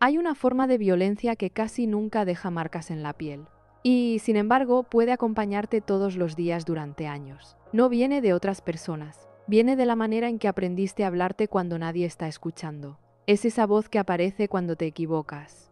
Hay una forma de violencia que casi nunca deja marcas en la piel. Y, sin embargo, puede acompañarte todos los días durante años. No viene de otras personas. Viene de la manera en que aprendiste a hablarte cuando nadie está escuchando. Es esa voz que aparece cuando te equivocas.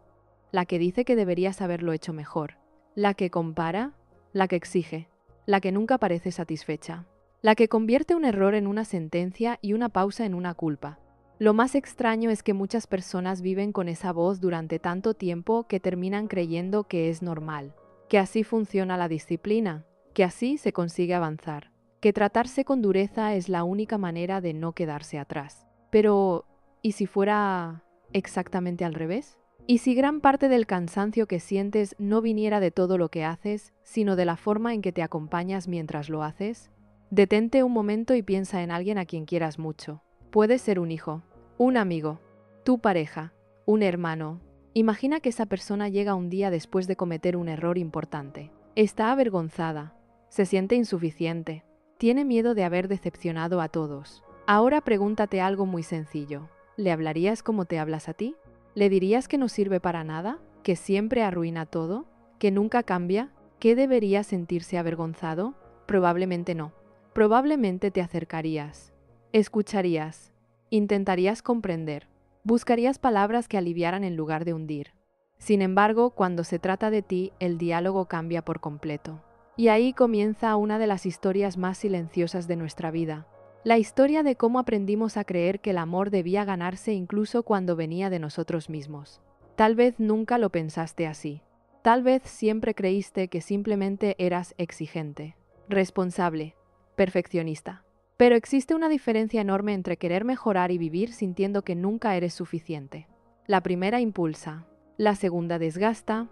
La que dice que deberías haberlo hecho mejor. La que compara, la que exige, la que nunca parece satisfecha. La que convierte un error en una sentencia y una pausa en una culpa. Lo más extraño es que muchas personas viven con esa voz durante tanto tiempo que terminan creyendo que es normal, que así funciona la disciplina, que así se consigue avanzar, que tratarse con dureza es la única manera de no quedarse atrás. Pero, ¿y si fuera exactamente al revés? ¿Y si gran parte del cansancio que sientes no viniera de todo lo que haces, sino de la forma en que te acompañas mientras lo haces? Detente un momento y piensa en alguien a quien quieras mucho. Puede ser un hijo, un amigo, tu pareja, un hermano. Imagina que esa persona llega un día después de cometer un error importante. Está avergonzada, se siente insuficiente, tiene miedo de haber decepcionado a todos. Ahora pregúntate algo muy sencillo. ¿Le hablarías como te hablas a ti? ¿Le dirías que no sirve para nada? ¿Que siempre arruina todo? ¿Que nunca cambia? ¿Que debería sentirse avergonzado? Probablemente no. Probablemente te acercarías, escucharías, intentarías comprender, buscarías palabras que aliviaran en lugar de hundir. Sin embargo, cuando se trata de ti, el diálogo cambia por completo. Y ahí comienza una de las historias más silenciosas de nuestra vida. La historia de cómo aprendimos a creer que el amor debía ganarse incluso cuando venía de nosotros mismos. Tal vez nunca lo pensaste así. Tal vez siempre creíste que simplemente eras exigente, responsable, perfeccionista. Pero existe una diferencia enorme entre querer mejorar y vivir sintiendo que nunca eres suficiente. La primera impulsa, la segunda desgasta,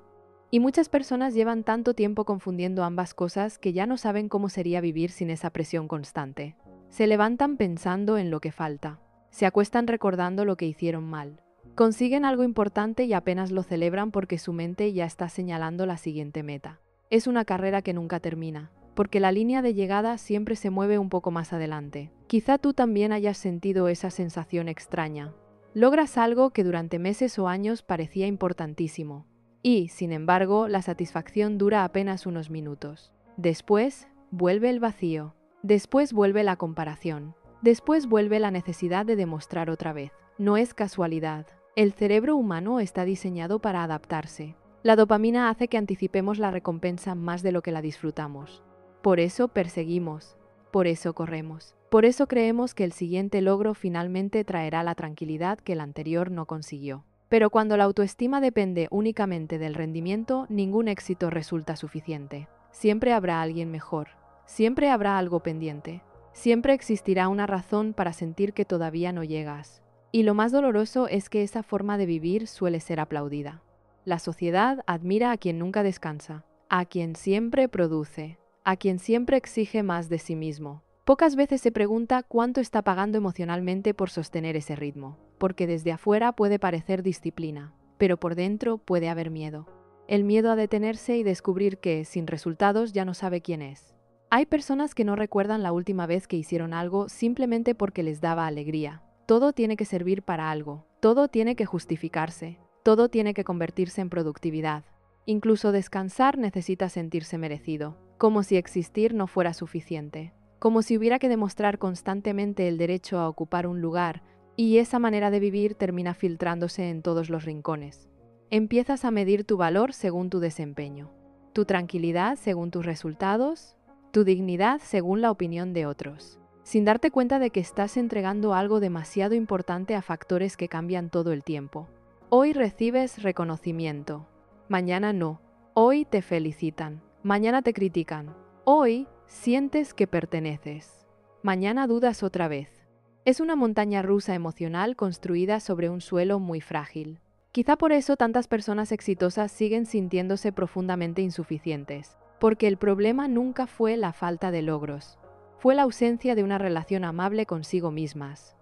y muchas personas llevan tanto tiempo confundiendo ambas cosas que ya no saben cómo sería vivir sin esa presión constante. Se levantan pensando en lo que falta, se acuestan recordando lo que hicieron mal. Consiguen algo importante y apenas lo celebran porque su mente ya está señalando la siguiente meta. Es una carrera que nunca termina, porque la línea de llegada siempre se mueve un poco más adelante. Quizá tú también hayas sentido esa sensación extraña. Logras algo que durante meses o años parecía importantísimo. Y, sin embargo, la satisfacción dura apenas unos minutos. Después, vuelve el vacío. Después vuelve la comparación. Después vuelve la necesidad de demostrar otra vez. No es casualidad. El cerebro humano está diseñado para adaptarse. La dopamina hace que anticipemos la recompensa más de lo que la disfrutamos. Por eso perseguimos. Por eso corremos. Por eso creemos que el siguiente logro finalmente traerá la tranquilidad que el anterior no consiguió. Pero cuando la autoestima depende únicamente del rendimiento, ningún éxito resulta suficiente. Siempre habrá alguien mejor. Siempre habrá algo pendiente. Siempre existirá una razón para sentir que todavía no llegas. Y lo más doloroso es que esa forma de vivir suele ser aplaudida. La sociedad admira a quien nunca descansa, a quien siempre produce, a quien siempre exige más de sí mismo. Pocas veces se pregunta cuánto está pagando emocionalmente por sostener ese ritmo, porque desde afuera puede parecer disciplina, pero por dentro puede haber miedo. El miedo a detenerse y descubrir que, sin resultados, ya no sabe quién es. Hay personas que no recuerdan la última vez que hicieron algo simplemente porque les daba alegría. Todo tiene que servir para algo, todo tiene que justificarse, todo tiene que convertirse en productividad. Incluso descansar necesita sentirse merecido, como si existir no fuera suficiente, como si hubiera que demostrar constantemente el derecho a ocupar un lugar, y esa manera de vivir termina filtrándose en todos los rincones. Empiezas a medir tu valor según tu desempeño, tu tranquilidad según tus resultados, tu dignidad según la opinión de otros, sin darte cuenta de que estás entregando algo demasiado importante a factores que cambian todo el tiempo. Hoy recibes reconocimiento, mañana no. Hoy te felicitan, mañana te critican. Hoy sientes que perteneces, mañana dudas otra vez. Es una montaña rusa emocional construida sobre un suelo muy frágil. Quizá por eso tantas personas exitosas siguen sintiéndose profundamente insuficientes, porque el problema nunca fue la falta de logros, fue la ausencia de una relación amable consigo mismas.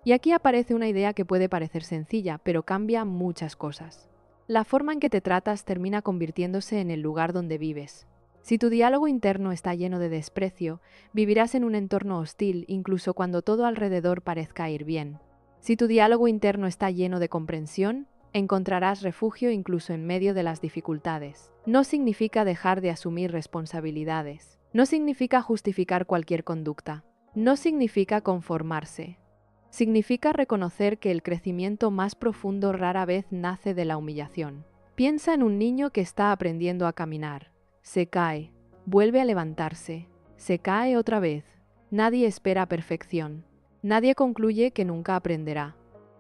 Y aquí aparece una idea que puede parecer sencilla, pero cambia muchas cosas. La forma en que te tratas termina convirtiéndose en el lugar donde vives. Si tu diálogo interno está lleno de desprecio, vivirás en un entorno hostil incluso cuando todo alrededor parezca ir bien. Si tu diálogo interno está lleno de comprensión, Encontrarás refugio incluso en medio de las dificultades. No significa dejar de asumir responsabilidades. No significa justificar cualquier conducta. No significa conformarse. Significa reconocer que el crecimiento más profundo rara vez nace de la humillación. Piensa en un niño que está aprendiendo a caminar. Se cae, vuelve a levantarse, se cae otra vez. Nadie espera perfección. Nadie concluye que nunca aprenderá.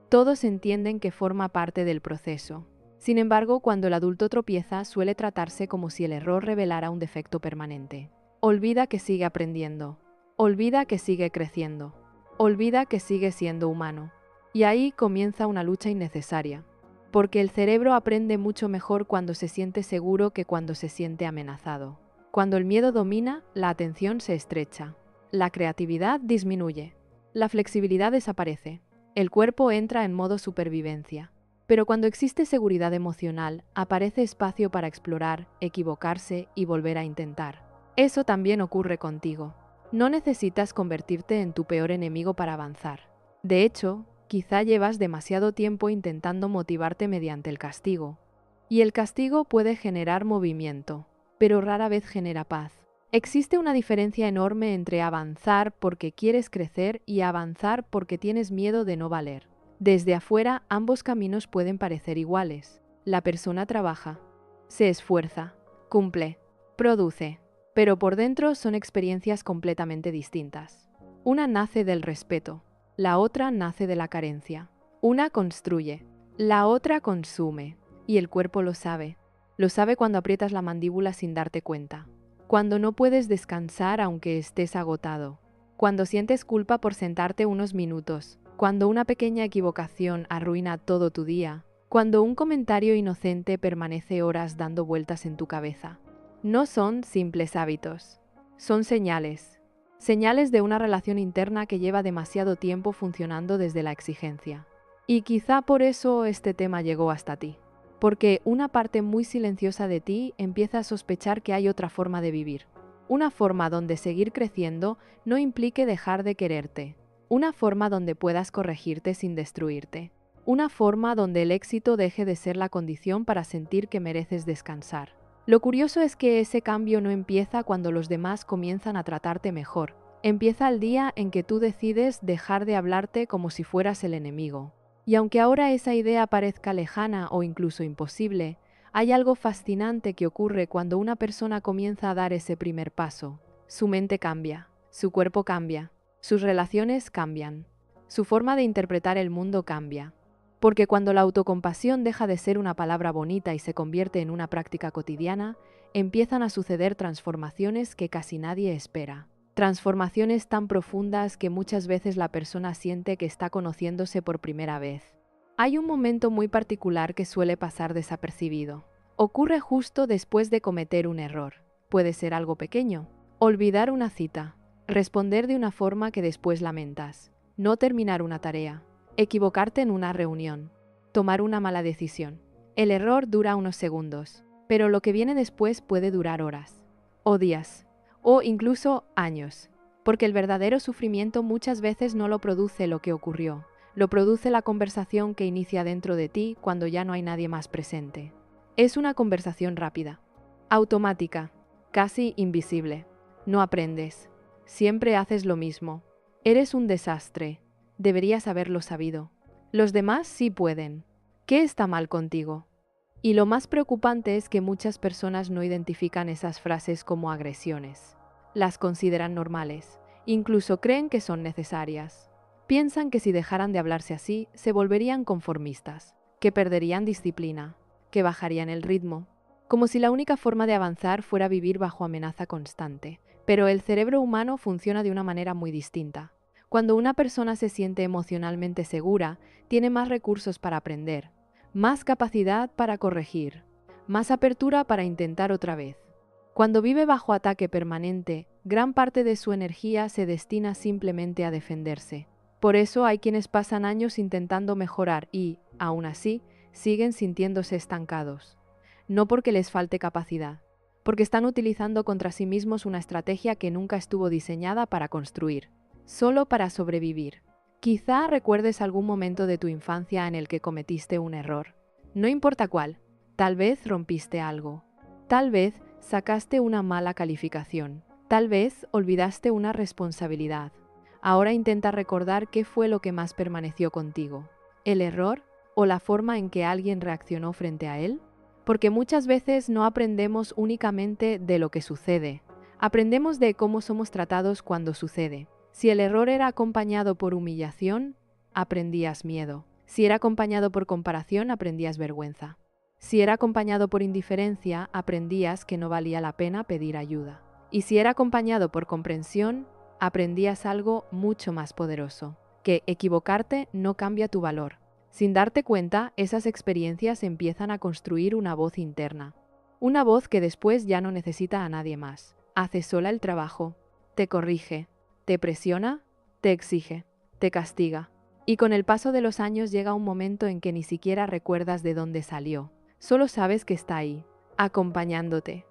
Todos entienden que forma parte del proceso. Sin embargo, cuando el adulto tropieza, suele tratarse como si el error revelara un defecto permanente. Olvida que sigue aprendiendo. Olvida que sigue creciendo. Olvida que sigue siendo humano. Y ahí comienza una lucha innecesaria. Porque el cerebro aprende mucho mejor cuando se siente seguro que cuando se siente amenazado. Cuando el miedo domina, la atención se estrecha. La creatividad disminuye. La flexibilidad desaparece. El cuerpo entra en modo supervivencia. Pero cuando existe seguridad emocional, aparece espacio para explorar, equivocarse y volver a intentar. Eso también ocurre contigo. No necesitas convertirte en tu peor enemigo para avanzar. De hecho, quizá llevas demasiado tiempo intentando motivarte mediante el castigo. Y el castigo puede generar movimiento, pero rara vez genera paz. Existe una diferencia enorme entre avanzar porque quieres crecer y avanzar porque tienes miedo de no valer. Desde afuera, ambos caminos pueden parecer iguales. La persona trabaja, se esfuerza, cumple, produce, pero por dentro son experiencias completamente distintas. Una nace del respeto. La otra nace de la carencia. Una construye, la otra consume, y el cuerpo lo sabe. Lo sabe cuando aprietas la mandíbula sin darte cuenta, cuando no puedes descansar aunque estés agotado, cuando sientes culpa por sentarte unos minutos, cuando una pequeña equivocación arruina todo tu día, cuando un comentario inocente permanece horas dando vueltas en tu cabeza. No son simples hábitos, son señales. Señales de una relación interna que lleva demasiado tiempo funcionando desde la exigencia. Y quizá por eso este tema llegó hasta ti. Porque una parte muy silenciosa de ti empieza a sospechar que hay otra forma de vivir. Una forma donde seguir creciendo no implique dejar de quererte. Una forma donde puedas corregirte sin destruirte. Una forma donde el éxito deje de ser la condición para sentir que mereces descansar. Lo curioso es que ese cambio no empieza cuando los demás comienzan a tratarte mejor. Empieza el día en que tú decides dejar de hablarte como si fueras el enemigo. Y aunque ahora esa idea parezca lejana o incluso imposible, hay algo fascinante que ocurre cuando una persona comienza a dar ese primer paso. Su mente cambia, su cuerpo cambia, sus relaciones cambian, su forma de interpretar el mundo cambia. Porque cuando la autocompasión deja de ser una palabra bonita y se convierte en una práctica cotidiana, empiezan a suceder transformaciones que casi nadie espera. Transformaciones tan profundas que muchas veces la persona siente que está conociéndose por primera vez. Hay un momento muy particular que suele pasar desapercibido. Ocurre justo después de cometer un error. Puede ser algo pequeño. Olvidar una cita. Responder de una forma que después lamentas. No terminar una tarea. Equivocarte en una reunión. Tomar una mala decisión. El error dura unos segundos, pero lo que viene después puede durar horas, o días, o incluso años. Porque el verdadero sufrimiento muchas veces no lo produce lo que ocurrió, lo produce la conversación que inicia dentro de ti cuando ya no hay nadie más presente. Es una conversación rápida, automática, casi invisible. No aprendes. Siempre haces lo mismo. Eres un desastre. Deberías haberlo sabido. Los demás sí pueden. ¿Qué está mal contigo? Y lo más preocupante es que muchas personas no identifican esas frases como agresiones. Las consideran normales. Incluso creen que son necesarias. Piensan que si dejaran de hablarse así, se volverían conformistas, que perderían disciplina, que bajarían el ritmo, como si la única forma de avanzar fuera vivir bajo amenaza constante. Pero el cerebro humano funciona de una manera muy distinta. Cuando una persona se siente emocionalmente segura, tiene más recursos para aprender, más capacidad para corregir, más apertura para intentar otra vez. Cuando vive bajo ataque permanente, gran parte de su energía se destina simplemente a defenderse. Por eso hay quienes pasan años intentando mejorar y, aún así, siguen sintiéndose estancados. No porque les falte capacidad, porque están utilizando contra sí mismos una estrategia que nunca estuvo diseñada para construir. Solo para sobrevivir. Quizá recuerdes algún momento de tu infancia en el que cometiste un error. No importa cuál. Tal vez rompiste algo. Tal vez sacaste una mala calificación. Tal vez olvidaste una responsabilidad. Ahora intenta recordar qué fue lo que más permaneció contigo. ¿El error o la forma en que alguien reaccionó frente a él? Porque muchas veces no aprendemos únicamente de lo que sucede. Aprendemos de cómo somos tratados cuando sucede. Si el error era acompañado por humillación, aprendías miedo. Si era acompañado por comparación, aprendías vergüenza. Si era acompañado por indiferencia, aprendías que no valía la pena pedir ayuda. Y si era acompañado por comprensión, aprendías algo mucho más poderoso, que equivocarte no cambia tu valor. Sin darte cuenta, esas experiencias empiezan a construir una voz interna. Una voz que después ya no necesita a nadie más. Hace sola el trabajo, te corrige, te presiona, te exige, te castiga. Y con el paso de los años llega un momento en que ni siquiera recuerdas de dónde salió. Solo sabes que está ahí, acompañándote,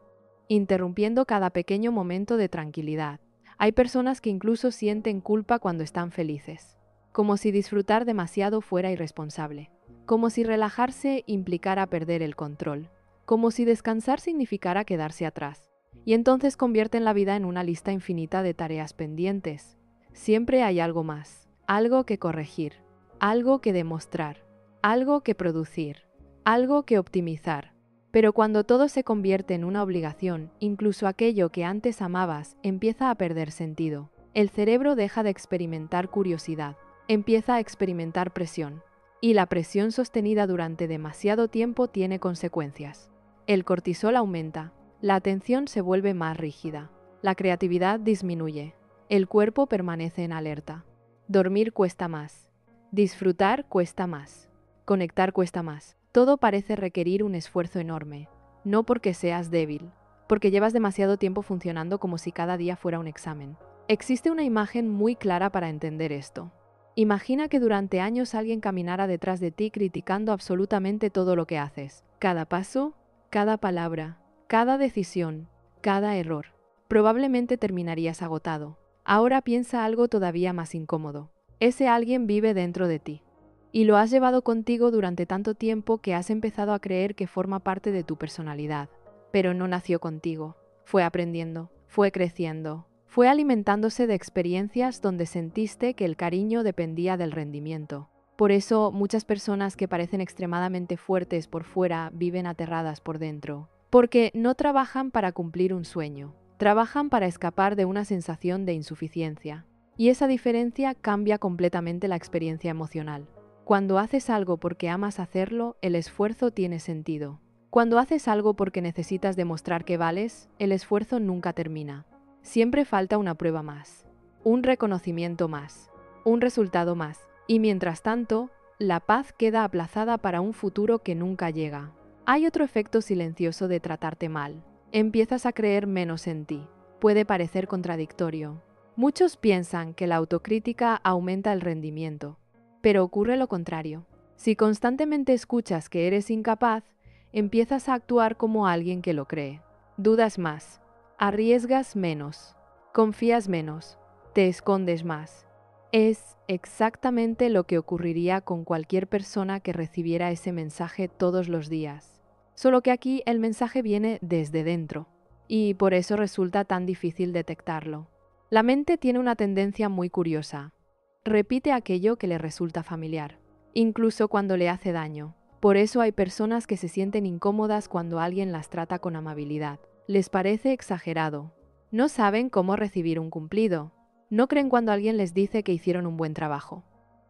interrumpiendo cada pequeño momento de tranquilidad. Hay personas que incluso sienten culpa cuando están felices, como si disfrutar demasiado fuera irresponsable, como si relajarse implicara perder el control, como si descansar significara quedarse atrás. Y entonces convierten la vida en una lista infinita de tareas pendientes. Siempre hay algo más, algo que corregir, algo que demostrar, algo que producir, algo que optimizar. Pero cuando todo se convierte en una obligación, incluso aquello que antes amabas empieza a perder sentido. El cerebro deja de experimentar curiosidad, empieza a experimentar presión. Y la presión sostenida durante demasiado tiempo tiene consecuencias. El cortisol aumenta, la atención se vuelve más rígida, la creatividad disminuye, el cuerpo permanece en alerta. Dormir cuesta más, disfrutar cuesta más, conectar cuesta más. Todo parece requerir un esfuerzo enorme, no porque seas débil, porque llevas demasiado tiempo funcionando como si cada día fuera un examen. Existe una imagen muy clara para entender esto. Imagina que durante años alguien caminara detrás de ti criticando absolutamente todo lo que haces, cada paso, cada palabra, cada decisión, cada error. Probablemente terminarías agotado. Ahora piensa algo todavía más incómodo. Ese alguien vive dentro de ti. Y lo has llevado contigo durante tanto tiempo que has empezado a creer que forma parte de tu personalidad. Pero no nació contigo. Fue aprendiendo, fue creciendo, fue alimentándose de experiencias donde sentiste que el cariño dependía del rendimiento. Por eso muchas personas que parecen extremadamente fuertes por fuera viven aterradas por dentro. Porque no trabajan para cumplir un sueño, trabajan para escapar de una sensación de insuficiencia. Y esa diferencia cambia completamente la experiencia emocional. Cuando haces algo porque amas hacerlo, el esfuerzo tiene sentido. Cuando haces algo porque necesitas demostrar que vales, el esfuerzo nunca termina. Siempre falta una prueba más, un reconocimiento más, un resultado más. Y mientras tanto, la paz queda aplazada para un futuro que nunca llega. Hay otro efecto silencioso de tratarte mal. Empiezas a creer menos en ti. Puede parecer contradictorio. Muchos piensan que la autocrítica aumenta el rendimiento. Pero ocurre lo contrario. Si constantemente escuchas que eres incapaz, empiezas a actuar como alguien que lo cree. Dudas más, arriesgas menos, confías menos, te escondes más. Es exactamente lo que ocurriría con cualquier persona que recibiera ese mensaje todos los días. Solo que aquí el mensaje viene desde dentro, y por eso resulta tan difícil detectarlo. La mente tiene una tendencia muy curiosa. Repite aquello que le resulta familiar, incluso cuando le hace daño. Por eso hay personas que se sienten incómodas cuando alguien las trata con amabilidad. Les parece exagerado. No saben cómo recibir un cumplido. No creen cuando alguien les dice que hicieron un buen trabajo.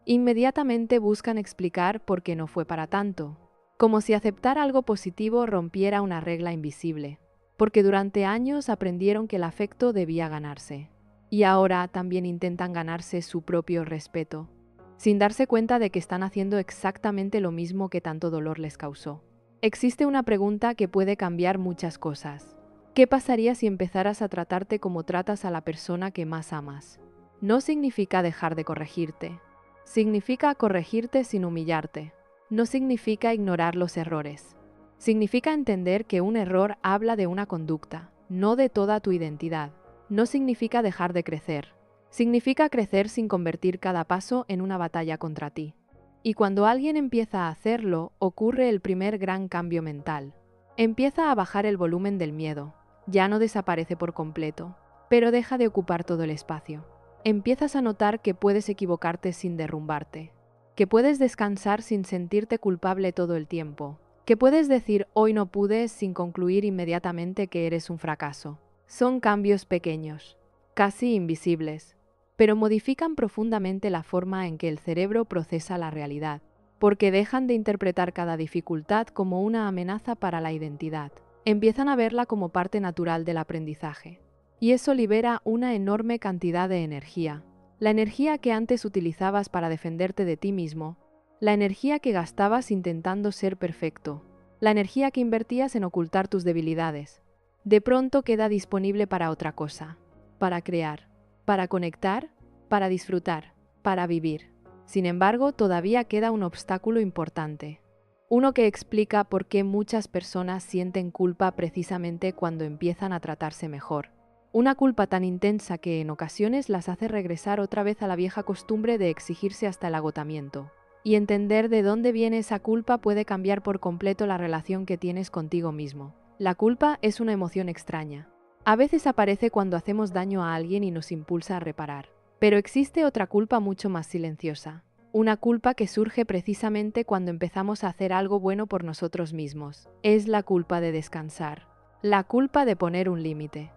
Inmediatamente buscan explicar por qué no fue para tanto, como si aceptar algo positivo rompiera una regla invisible, porque durante años aprendieron que el afecto debía ganarse. Y ahora también intentan ganarse su propio respeto, sin darse cuenta de que están haciendo exactamente lo mismo que tanto dolor les causó. Existe una pregunta que puede cambiar muchas cosas. ¿Qué pasaría si empezaras a tratarte como tratas a la persona que más amas? No significa dejar de corregirte. Significa corregirte sin humillarte. No significa ignorar los errores. Significa entender que un error habla de una conducta, no de toda tu identidad. No significa dejar de crecer. Significa crecer sin convertir cada paso en una batalla contra ti. Y cuando alguien empieza a hacerlo, ocurre el primer gran cambio mental. Empieza a bajar el volumen del miedo. Ya no desaparece por completo, pero deja de ocupar todo el espacio. Empiezas a notar que puedes equivocarte sin derrumbarte, que puedes descansar sin sentirte culpable todo el tiempo, que puedes decir hoy no pude sin concluir inmediatamente que eres un fracaso. Son cambios pequeños, casi invisibles, pero modifican profundamente la forma en que el cerebro procesa la realidad, porque dejan de interpretar cada dificultad como una amenaza para la identidad. Empiezan a verla como parte natural del aprendizaje. Y eso libera una enorme cantidad de energía. La energía que antes utilizabas para defenderte de ti mismo, la energía que gastabas intentando ser perfecto, la energía que invertías en ocultar tus debilidades, de pronto queda disponible para otra cosa, para crear, para conectar, para disfrutar, para vivir. Sin embargo, todavía queda un obstáculo importante. Uno que explica por qué muchas personas sienten culpa precisamente cuando empiezan a tratarse mejor. Una culpa tan intensa que en ocasiones las hace regresar otra vez a la vieja costumbre de exigirse hasta el agotamiento. Y entender de dónde viene esa culpa puede cambiar por completo la relación que tienes contigo mismo. La culpa es una emoción extraña. A veces aparece cuando hacemos daño a alguien y nos impulsa a reparar. Pero existe otra culpa mucho más silenciosa. Una culpa que surge precisamente cuando empezamos a hacer algo bueno por nosotros mismos. Es la culpa de descansar. La culpa de poner un límite.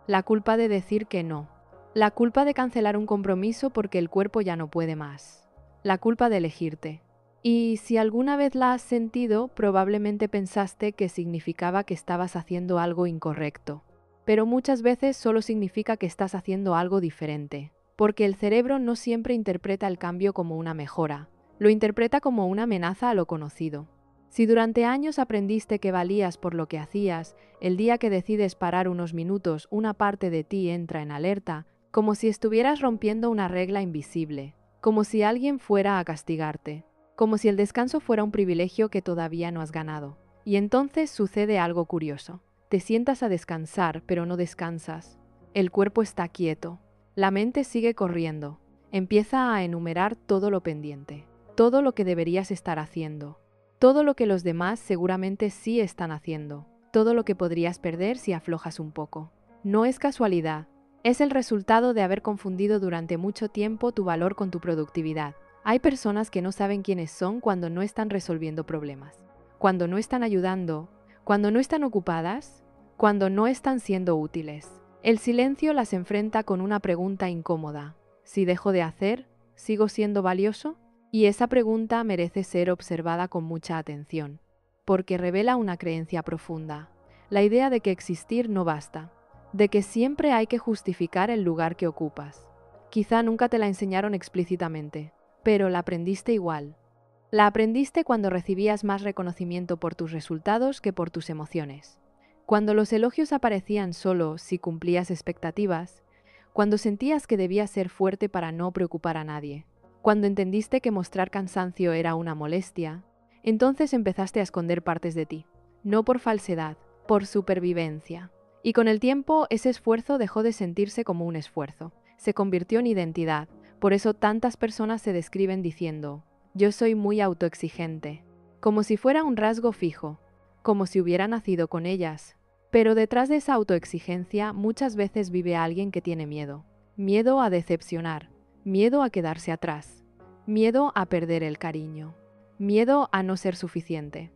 La culpa de decir que no. La culpa de cancelar un compromiso porque el cuerpo ya no puede más. La culpa de elegirte. Y si alguna vez la has sentido, probablemente pensaste que significaba que estabas haciendo algo incorrecto. Pero muchas veces solo significa que estás haciendo algo diferente. Porque el cerebro no siempre interpreta el cambio como una mejora. Lo interpreta como una amenaza a lo conocido. Si durante años aprendiste que valías por lo que hacías, el día que decides parar unos minutos, una parte de ti entra en alerta, como si estuvieras rompiendo una regla invisible, como si alguien fuera a castigarte, como si el descanso fuera un privilegio que todavía no has ganado. Y entonces sucede algo curioso. Te sientas a descansar, pero no descansas. El cuerpo está quieto. La mente sigue corriendo. Empieza a enumerar todo lo pendiente, todo lo que deberías estar haciendo. Todo lo que los demás seguramente sí están haciendo, todo lo que podrías perder si aflojas un poco. No es casualidad, es el resultado de haber confundido durante mucho tiempo tu valor con tu productividad. Hay personas que no saben quiénes son cuando no están resolviendo problemas, cuando no están ayudando, cuando no están ocupadas, cuando no están siendo útiles. El silencio las enfrenta con una pregunta incómoda. Si dejo de hacer, ¿sigo siendo valioso? Y esa pregunta merece ser observada con mucha atención, porque revela una creencia profunda, la idea de que existir no basta, de que siempre hay que justificar el lugar que ocupas. Quizá nunca te la enseñaron explícitamente, pero la aprendiste igual. La aprendiste cuando recibías más reconocimiento por tus resultados que por tus emociones. Cuando los elogios aparecían solo si cumplías expectativas, cuando sentías que debías ser fuerte para no preocupar a nadie. Cuando entendiste que mostrar cansancio era una molestia, entonces empezaste a esconder partes de ti. No por falsedad, por supervivencia. Y con el tiempo ese esfuerzo dejó de sentirse como un esfuerzo. Se convirtió en identidad. Por eso tantas personas se describen diciendo, yo soy muy autoexigente. Como si fuera un rasgo fijo, como si hubiera nacido con ellas. Pero detrás de esa autoexigencia muchas veces vive alguien que tiene miedo. Miedo a decepcionar. Miedo a quedarse atrás, miedo a perder el cariño, miedo a no ser suficiente.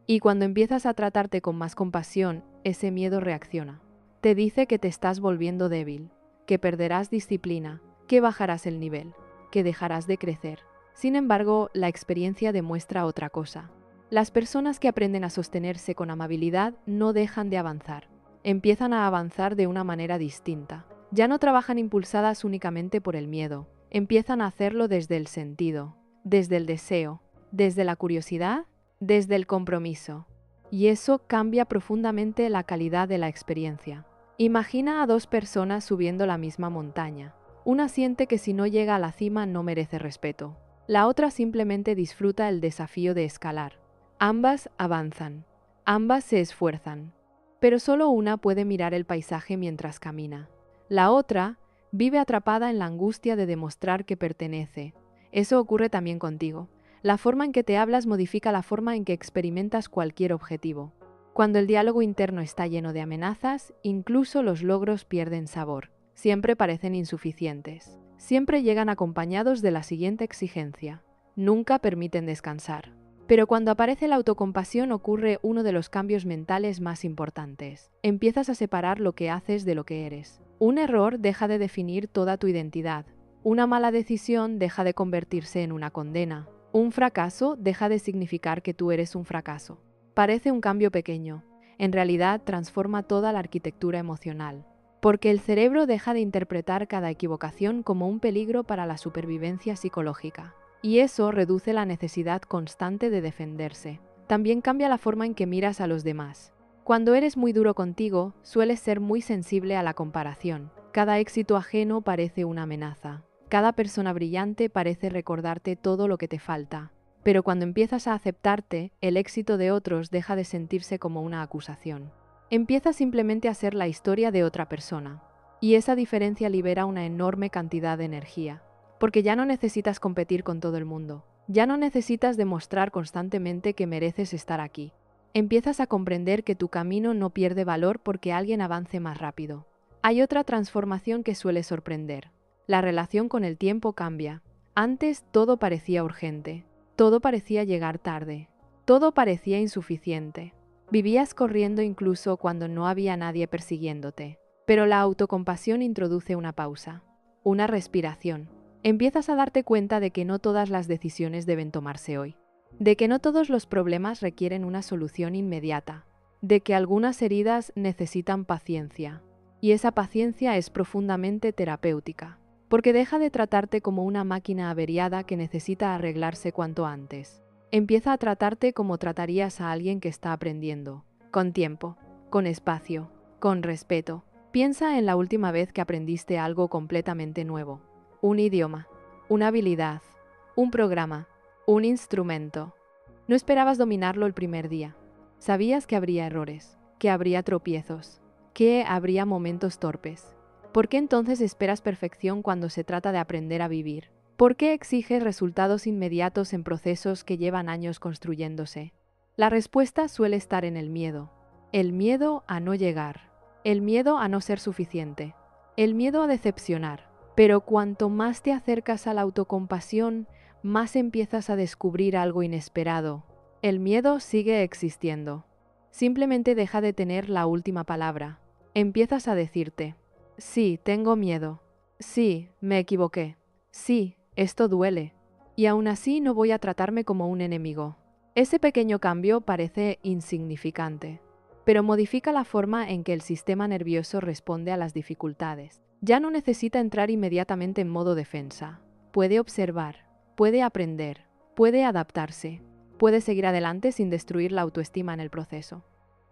Y cuando empiezas a tratarte con más compasión, ese miedo reacciona. Te dice que te estás volviendo débil, que perderás disciplina, que bajarás el nivel, que dejarás de crecer. Sin embargo, la experiencia demuestra otra cosa. Las personas que aprenden a sostenerse con amabilidad no dejan de avanzar. Empiezan a avanzar de una manera distinta. Ya no trabajan impulsadas únicamente por el miedo. Empiezan a hacerlo desde el sentido, desde el deseo, desde la curiosidad, desde el compromiso. Y eso cambia profundamente la calidad de la experiencia. Imagina a dos personas subiendo la misma montaña. Una siente que si no llega a la cima no merece respeto. La otra simplemente disfruta el desafío de escalar. Ambas avanzan. Ambas se esfuerzan. Pero solo una puede mirar el paisaje mientras camina. La otra vive atrapada en la angustia de demostrar que pertenece. Eso ocurre también contigo. La forma en que te hablas modifica la forma en que experimentas cualquier objetivo. Cuando el diálogo interno está lleno de amenazas, incluso los logros pierden sabor. Siempre parecen insuficientes. Siempre llegan acompañados de la siguiente exigencia. Nunca permiten descansar. Pero cuando aparece la autocompasión ocurre uno de los cambios mentales más importantes. Empiezas a separar lo que haces de lo que eres. Un error deja de definir toda tu identidad. Una mala decisión deja de convertirse en una condena. Un fracaso deja de significar que tú eres un fracaso. Parece un cambio pequeño. En realidad transforma toda la arquitectura emocional. Porque el cerebro deja de interpretar cada equivocación como un peligro para la supervivencia psicológica. Y eso reduce la necesidad constante de defenderse. También cambia la forma en que miras a los demás. Cuando eres muy duro contigo, sueles ser muy sensible a la comparación. Cada éxito ajeno parece una amenaza. Cada persona brillante parece recordarte todo lo que te falta. Pero cuando empiezas a aceptarte, el éxito de otros deja de sentirse como una acusación. Empieza simplemente a ser la historia de otra persona. Y esa diferencia libera una enorme cantidad de energía. Porque ya no necesitas competir con todo el mundo. Ya no necesitas demostrar constantemente que mereces estar aquí. Empiezas a comprender que tu camino no pierde valor porque alguien avance más rápido. Hay otra transformación que suele sorprender. La relación con el tiempo cambia. Antes todo parecía urgente. Todo parecía llegar tarde. Todo parecía insuficiente. Vivías corriendo incluso cuando no había nadie persiguiéndote. Pero la autocompasión introduce una pausa. Una respiración. Empiezas a darte cuenta de que no todas las decisiones deben tomarse hoy, de que no todos los problemas requieren una solución inmediata, de que algunas heridas necesitan paciencia, y esa paciencia es profundamente terapéutica, porque deja de tratarte como una máquina averiada que necesita arreglarse cuanto antes. Empieza a tratarte como tratarías a alguien que está aprendiendo, con tiempo, con espacio, con respeto. Piensa en la última vez que aprendiste algo completamente nuevo. Un idioma, una habilidad, un programa, un instrumento. No esperabas dominarlo el primer día. Sabías que habría errores, que habría tropiezos, que habría momentos torpes. ¿Por qué entonces esperas perfección cuando se trata de aprender a vivir? ¿Por qué exiges resultados inmediatos en procesos que llevan años construyéndose? La respuesta suele estar en el miedo a no llegar, el miedo a no ser suficiente, el miedo a decepcionar. Pero cuanto más te acercas a la autocompasión, más empiezas a descubrir algo inesperado. El miedo sigue existiendo. Simplemente deja de tener la última palabra. Empiezas a decirte, sí, tengo miedo. Sí, me equivoqué. Sí, esto duele. Y aún así no voy a tratarme como un enemigo. Ese pequeño cambio parece insignificante, pero modifica la forma en que el sistema nervioso responde a las dificultades. Ya no necesita entrar inmediatamente en modo defensa. Puede observar, puede aprender, puede adaptarse, puede seguir adelante sin destruir la autoestima en el proceso.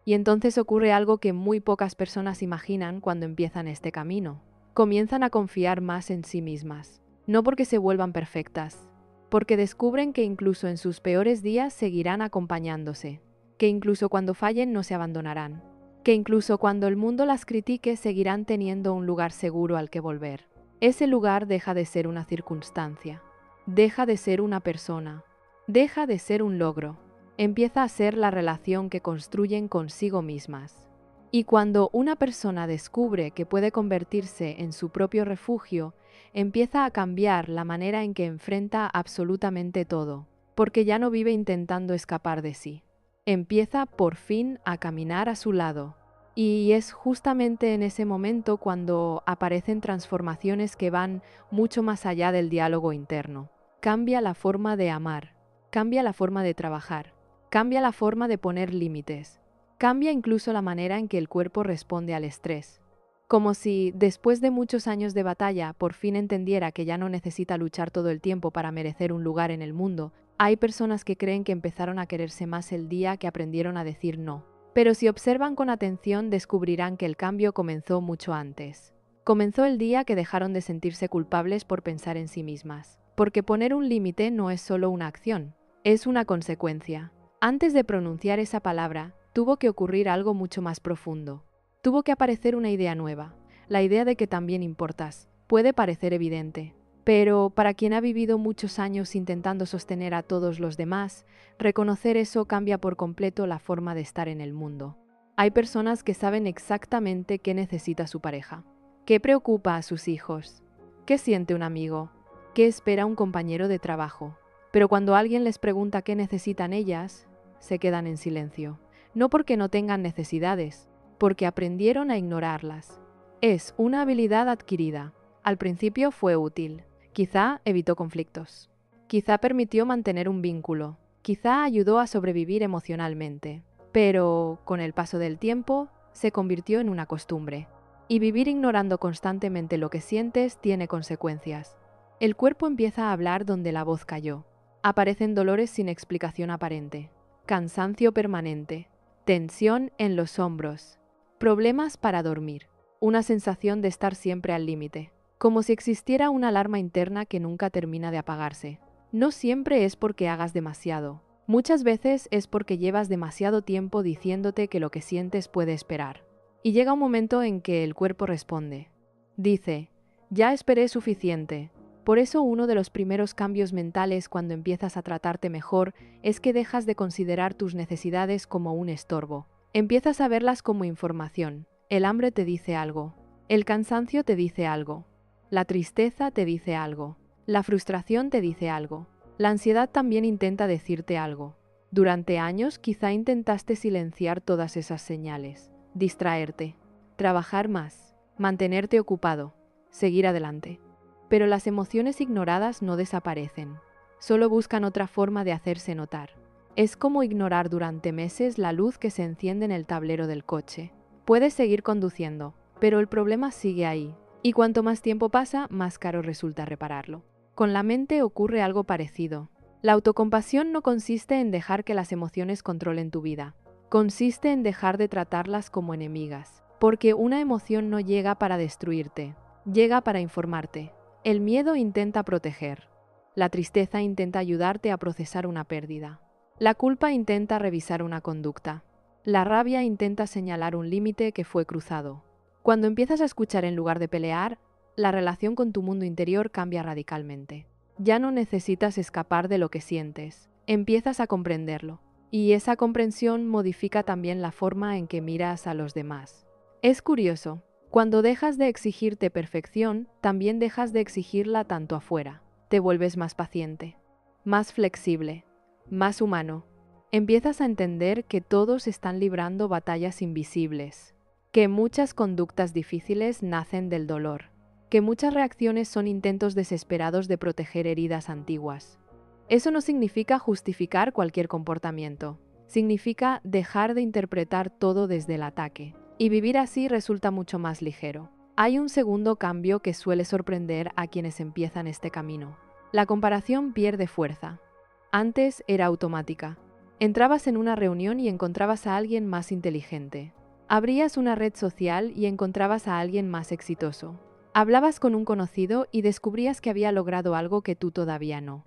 Y entonces ocurre algo que muy pocas personas imaginan cuando empiezan este camino. Comienzan a confiar más en sí mismas. No porque se vuelvan perfectas, porque descubren que incluso en sus peores días seguirán acompañándose, que incluso cuando fallen no se abandonarán, que incluso cuando el mundo las critique seguirán teniendo un lugar seguro al que volver. Ese lugar deja de ser una circunstancia, deja de ser una persona, deja de ser un logro, empieza a ser la relación que construyen consigo mismas. Y cuando una persona descubre que puede convertirse en su propio refugio, empieza a cambiar la manera en que enfrenta absolutamente todo, porque ya no vive intentando escapar de sí. Empieza por fin a caminar a su lado. Y es justamente en ese momento cuando aparecen transformaciones que van mucho más allá del diálogo interno. Cambia la forma de amar, cambia la forma de trabajar, cambia la forma de poner límites, cambia incluso la manera en que el cuerpo responde al estrés. Como si, después de muchos años de batalla, por fin entendiera que ya no necesita luchar todo el tiempo para merecer un lugar en el mundo. Hay personas que creen que empezaron a quererse más el día que aprendieron a decir no. Pero si observan con atención, descubrirán que el cambio comenzó mucho antes. Comenzó el día que dejaron de sentirse culpables por pensar en sí mismas. Porque poner un límite no es solo una acción, es una consecuencia. Antes de pronunciar esa palabra, tuvo que ocurrir algo mucho más profundo. Tuvo que aparecer una idea nueva, la idea de que también importas. Puede parecer evidente, Pero para quien ha vivido muchos años intentando sostener a todos los demás, reconocer eso cambia por completo la forma de estar en el mundo. Hay personas que saben exactamente qué necesita su pareja, qué preocupa a sus hijos, qué siente un amigo, qué espera un compañero de trabajo. Pero cuando alguien les pregunta qué necesitan ellas, se quedan en silencio. No porque no tengan necesidades, porque aprendieron a ignorarlas. Es una habilidad adquirida. Al principio fue útil. Quizá evitó conflictos. Quizá permitió mantener un vínculo. Quizá ayudó a sobrevivir emocionalmente. Pero, con el paso del tiempo, se convirtió en una costumbre. Y vivir ignorando constantemente lo que sientes tiene consecuencias. El cuerpo empieza a hablar donde la voz cayó. Aparecen dolores sin explicación aparente. Cansancio permanente. Tensión en los hombros. Problemas para dormir. Una sensación de estar siempre al límite. Como si existiera una alarma interna que nunca termina de apagarse. No siempre es porque hagas demasiado. Muchas veces es porque llevas demasiado tiempo diciéndote que lo que sientes puede esperar. Y llega un momento en que el cuerpo responde. Dice, ya esperé suficiente. Por eso uno de los primeros cambios mentales cuando empiezas a tratarte mejor es que dejas de considerar tus necesidades como un estorbo. Empiezas a verlas como información. El hambre te dice algo. El cansancio te dice algo. La tristeza te dice algo. La frustración te dice algo. La ansiedad también intenta decirte algo. Durante años quizá intentaste silenciar todas esas señales, distraerte, trabajar más, mantenerte ocupado, seguir adelante. Pero las emociones ignoradas no desaparecen, solo buscan otra forma de hacerse notar. Es como ignorar durante meses la luz que se enciende en el tablero del coche. Puedes seguir conduciendo, pero el problema sigue ahí. Y cuanto más tiempo pasa, más caro resulta repararlo. Con la mente ocurre algo parecido. La autocompasión no consiste en dejar que las emociones controlen tu vida. Consiste en dejar de tratarlas como enemigas. Porque una emoción no llega para destruirte, llega para informarte. El miedo intenta proteger. La tristeza intenta ayudarte a procesar una pérdida. La culpa intenta revisar una conducta. La rabia intenta señalar un límite que fue cruzado. Cuando empiezas a escuchar en lugar de pelear, la relación con tu mundo interior cambia radicalmente. Ya no necesitas escapar de lo que sientes, empiezas a comprenderlo. Y esa comprensión modifica también la forma en que miras a los demás. Es curioso, cuando dejas de exigirte perfección, también dejas de exigirla tanto afuera. Te vuelves más paciente, más flexible, más humano. Empiezas a entender que todos están librando batallas invisibles, que muchas conductas difíciles nacen del dolor, que muchas reacciones son intentos desesperados de proteger heridas antiguas. Eso no significa justificar cualquier comportamiento, significa dejar de interpretar todo desde el ataque, y vivir así resulta mucho más ligero. Hay un segundo cambio que suele sorprender a quienes empiezan este camino. La comparación pierde fuerza. Antes era automática. Entrabas en una reunión y encontrabas a alguien más inteligente. Abrías una red social y encontrabas a alguien más exitoso. Hablabas con un conocido y descubrías que había logrado algo que tú todavía no.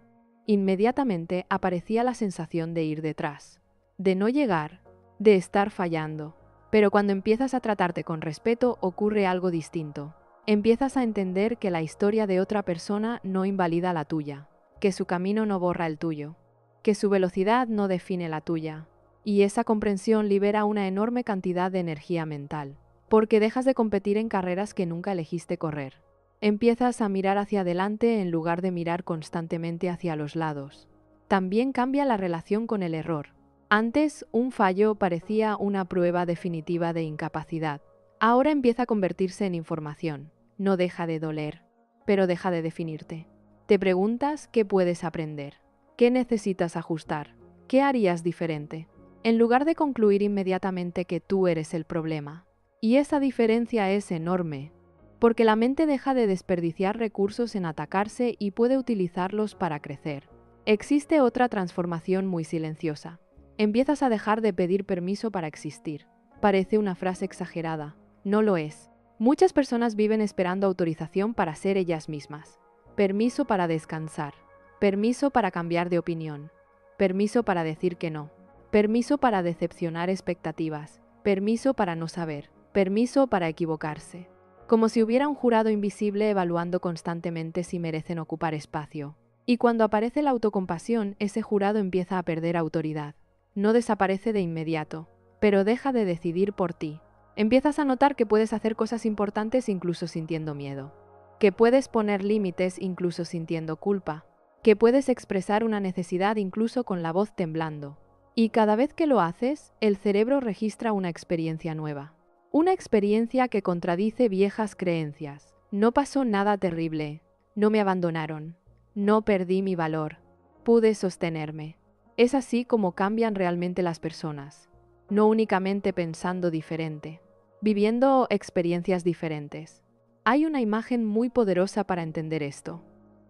Inmediatamente aparecía la sensación de ir detrás, de no llegar, de estar fallando. Pero cuando empiezas a tratarte con respeto ocurre algo distinto. Empiezas a entender que la historia de otra persona no invalida la tuya, que su camino no borra el tuyo, que su velocidad no define la tuya. Y esa comprensión libera una enorme cantidad de energía mental, porque dejas de competir en carreras que nunca elegiste correr. Empiezas a mirar hacia adelante en lugar de mirar constantemente hacia los lados. También cambia la relación con el error. Antes, un fallo parecía una prueba definitiva de incapacidad. Ahora empieza a convertirse en información. No deja de doler, pero deja de definirte. Te preguntas qué puedes aprender, qué necesitas ajustar, qué harías diferente, en lugar de concluir inmediatamente que tú eres el problema. Y esa diferencia es enorme, porque la mente deja de desperdiciar recursos en atacarse y puede utilizarlos para crecer. Existe otra transformación muy silenciosa. Empiezas a dejar de pedir permiso para existir. Parece una frase exagerada. No lo es. Muchas personas viven esperando autorización para ser ellas mismas. Permiso para descansar. Permiso para cambiar de opinión. Permiso para decir que no. Permiso para decepcionar expectativas. Permiso para no saber. Permiso para equivocarse. como si hubiera un jurado invisible evaluando constantemente si merecen ocupar espacio. Y cuando aparece la autocompasión, ese jurado empieza a perder autoridad. No desaparece de inmediato, pero deja de decidir por ti. Empiezas a notar que puedes hacer cosas importantes incluso sintiendo miedo, que puedes poner límites incluso sintiendo culpa, que puedes expresar una necesidad incluso con la voz temblando. Y cada vez que lo haces, el cerebro registra una experiencia nueva. Una experiencia que contradice viejas creencias. No pasó nada terrible. No me abandonaron. No perdí mi valor. Pude sostenerme. Es así como cambian realmente las personas. No únicamente pensando diferente, viviendo experiencias diferentes. Hay una imagen muy poderosa para entender esto.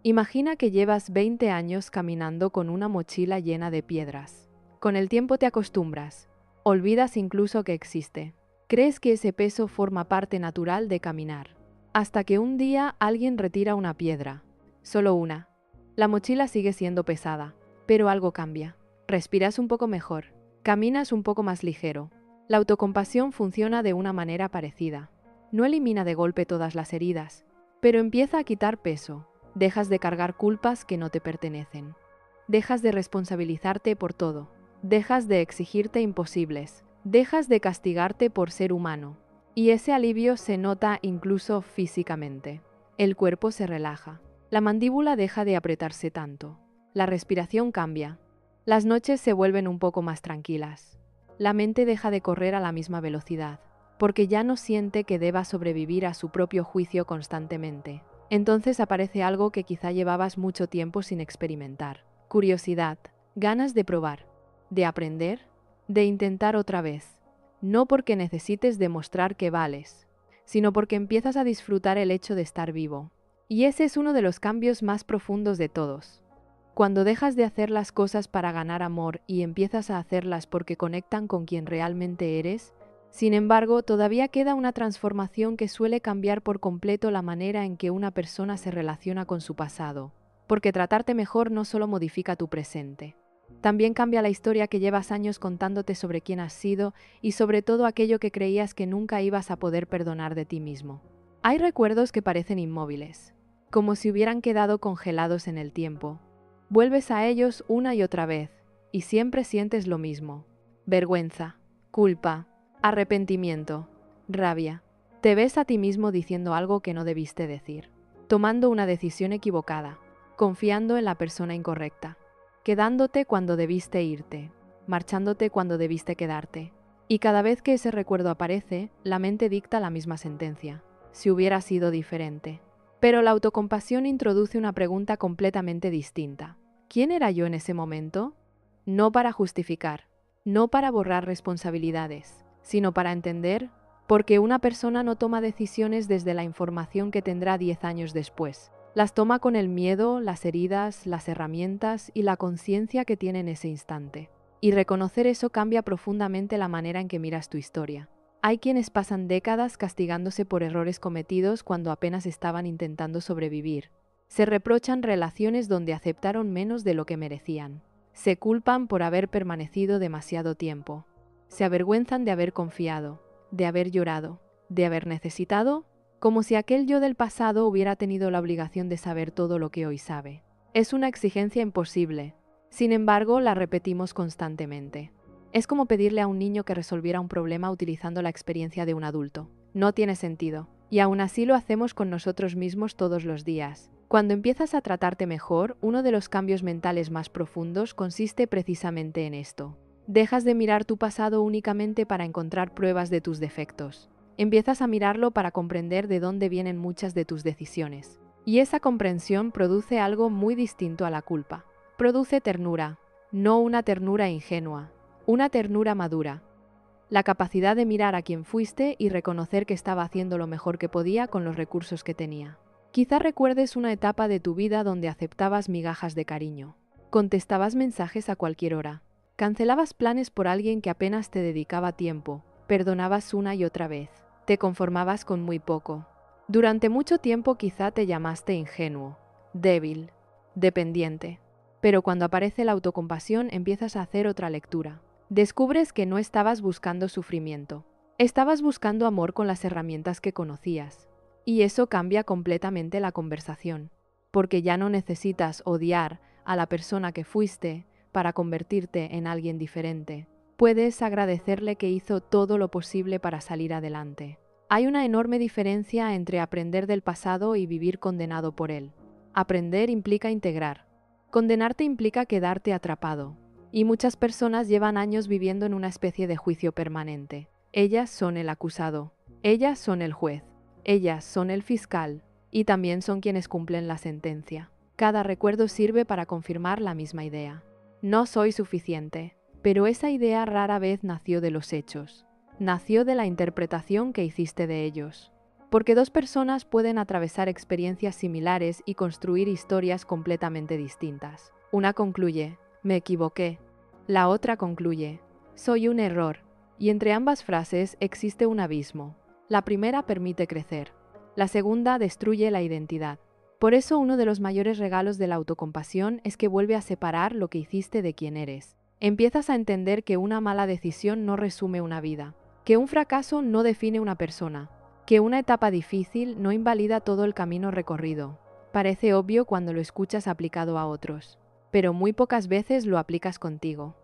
Imagina que llevas 20 años caminando con una mochila llena de piedras. Con el tiempo te acostumbras. Olvidas incluso que existe. Crees que ese peso forma parte natural de caminar. Hasta que un día alguien retira una piedra. Solo una. La mochila sigue siendo pesada, pero algo cambia. Respiras un poco mejor. Caminas un poco más ligero. La autocompasión funciona de una manera parecida. No elimina de golpe todas las heridas, pero empieza a quitar peso. Dejas de cargar culpas que no te pertenecen. Dejas de responsabilizarte por todo. Dejas de exigirte imposibles. Dejas de castigarte por ser humano. Y ese alivio se nota incluso físicamente. El cuerpo se relaja. La mandíbula deja de apretarse tanto. La respiración cambia. Las noches se vuelven un poco más tranquilas. La mente deja de correr a la misma velocidad, porque ya no siente que deba sobrevivir a su propio juicio constantemente. Entonces aparece algo que quizá llevabas mucho tiempo sin experimentar. Curiosidad, ganas de probar, de aprender, de intentar otra vez. No porque necesites demostrar que vales, sino porque empiezas a disfrutar el hecho de estar vivo. Y ese es uno de los cambios más profundos de todos. Cuando dejas de hacer las cosas para ganar amor y empiezas a hacerlas porque conectan con quien realmente eres, sin embargo, todavía queda una transformación que suele cambiar por completo la manera en que una persona se relaciona con su pasado, porque tratarte mejor no solo modifica tu presente, también cambia la historia que llevas años contándote sobre quién has sido y sobre todo aquello que creías que nunca ibas a poder perdonar de ti mismo. Hay recuerdos que parecen inmóviles, como si hubieran quedado congelados en el tiempo. Vuelves a ellos una y otra vez, y siempre sientes lo mismo: vergüenza, culpa, arrepentimiento, rabia. Te ves a ti mismo diciendo algo que no debiste decir, tomando una decisión equivocada, confiando en la persona incorrecta, quedándote cuando debiste irte, marchándote cuando debiste quedarte. Y cada vez que ese recuerdo aparece, la mente dicta la misma sentencia: si hubiera sido diferente. Pero la autocompasión introduce una pregunta completamente distinta. ¿Quién era yo en ese momento? No para justificar, no para borrar responsabilidades, sino para entender, porque una persona no toma decisiones desde la información que tendrá 10 años después. Las toma con el miedo, las heridas, las herramientas y la conciencia que tiene en ese instante. Y reconocer eso cambia profundamente la manera en que miras tu historia. Hay quienes pasan décadas castigándose por errores cometidos cuando apenas estaban intentando sobrevivir. Se reprochan relaciones donde aceptaron menos de lo que merecían. Se culpan por haber permanecido demasiado tiempo. Se avergüenzan de haber confiado, de haber llorado, de haber necesitado, como si aquel yo del pasado hubiera tenido la obligación de saber todo lo que hoy sabe. Es una exigencia imposible. Sin embargo, la repetimos constantemente. Es como pedirle a un niño que resolviera un problema utilizando la experiencia de un adulto. No tiene sentido. Y aún así lo hacemos con nosotros mismos todos los días. Cuando empiezas a tratarte mejor, uno de los cambios mentales más profundos consiste precisamente en esto. Dejas de mirar tu pasado únicamente para encontrar pruebas de tus defectos. Empiezas a mirarlo para comprender de dónde vienen muchas de tus decisiones. Y esa comprensión produce algo muy distinto a la culpa. Produce ternura, no una ternura ingenua. Una ternura madura. La capacidad de mirar a quien fuiste y reconocer que estaba haciendo lo mejor que podía con los recursos que tenía. Quizá recuerdes una etapa de tu vida donde aceptabas migajas de cariño. Contestabas mensajes a cualquier hora. Cancelabas planes por alguien que apenas te dedicaba tiempo. Perdonabas una y otra vez. Te conformabas con muy poco. Durante mucho tiempo quizá te llamaste ingenuo, débil, dependiente. Pero cuando aparece la autocompasión empiezas a hacer otra lectura. Descubres que no estabas buscando sufrimiento. Estabas buscando amor con las herramientas que conocías. Y eso cambia completamente la conversación, porque ya no necesitas odiar a la persona que fuiste para convertirte en alguien diferente. Puedes agradecerle que hizo todo lo posible para salir adelante. Hay una enorme diferencia entre aprender del pasado y vivir condenado por él. Aprender implica integrar. Condenarte implica quedarte atrapado. Y muchas personas llevan años viviendo en una especie de juicio permanente. Ellas son el acusado. Ellas son el juez. Ellas son el fiscal. Y también son quienes cumplen la sentencia. Cada recuerdo sirve para confirmar la misma idea. No soy suficiente. Pero esa idea rara vez nació de los hechos. Nació de la interpretación que hiciste de ellos. Porque dos personas pueden atravesar experiencias similares y construir historias completamente distintas. Una concluye, me equivoqué. La otra concluye, soy un error. Y entre ambas frases existe un abismo. La primera permite crecer. La segunda destruye la identidad. Por eso uno de los mayores regalos de la autocompasión es que vuelve a separar lo que hiciste de quién eres. Empiezas a entender que una mala decisión no resume una vida, que un fracaso no define una persona, que una etapa difícil no invalida todo el camino recorrido. Parece obvio cuando lo escuchas aplicado a otros, pero muy pocas veces lo aplicas contigo.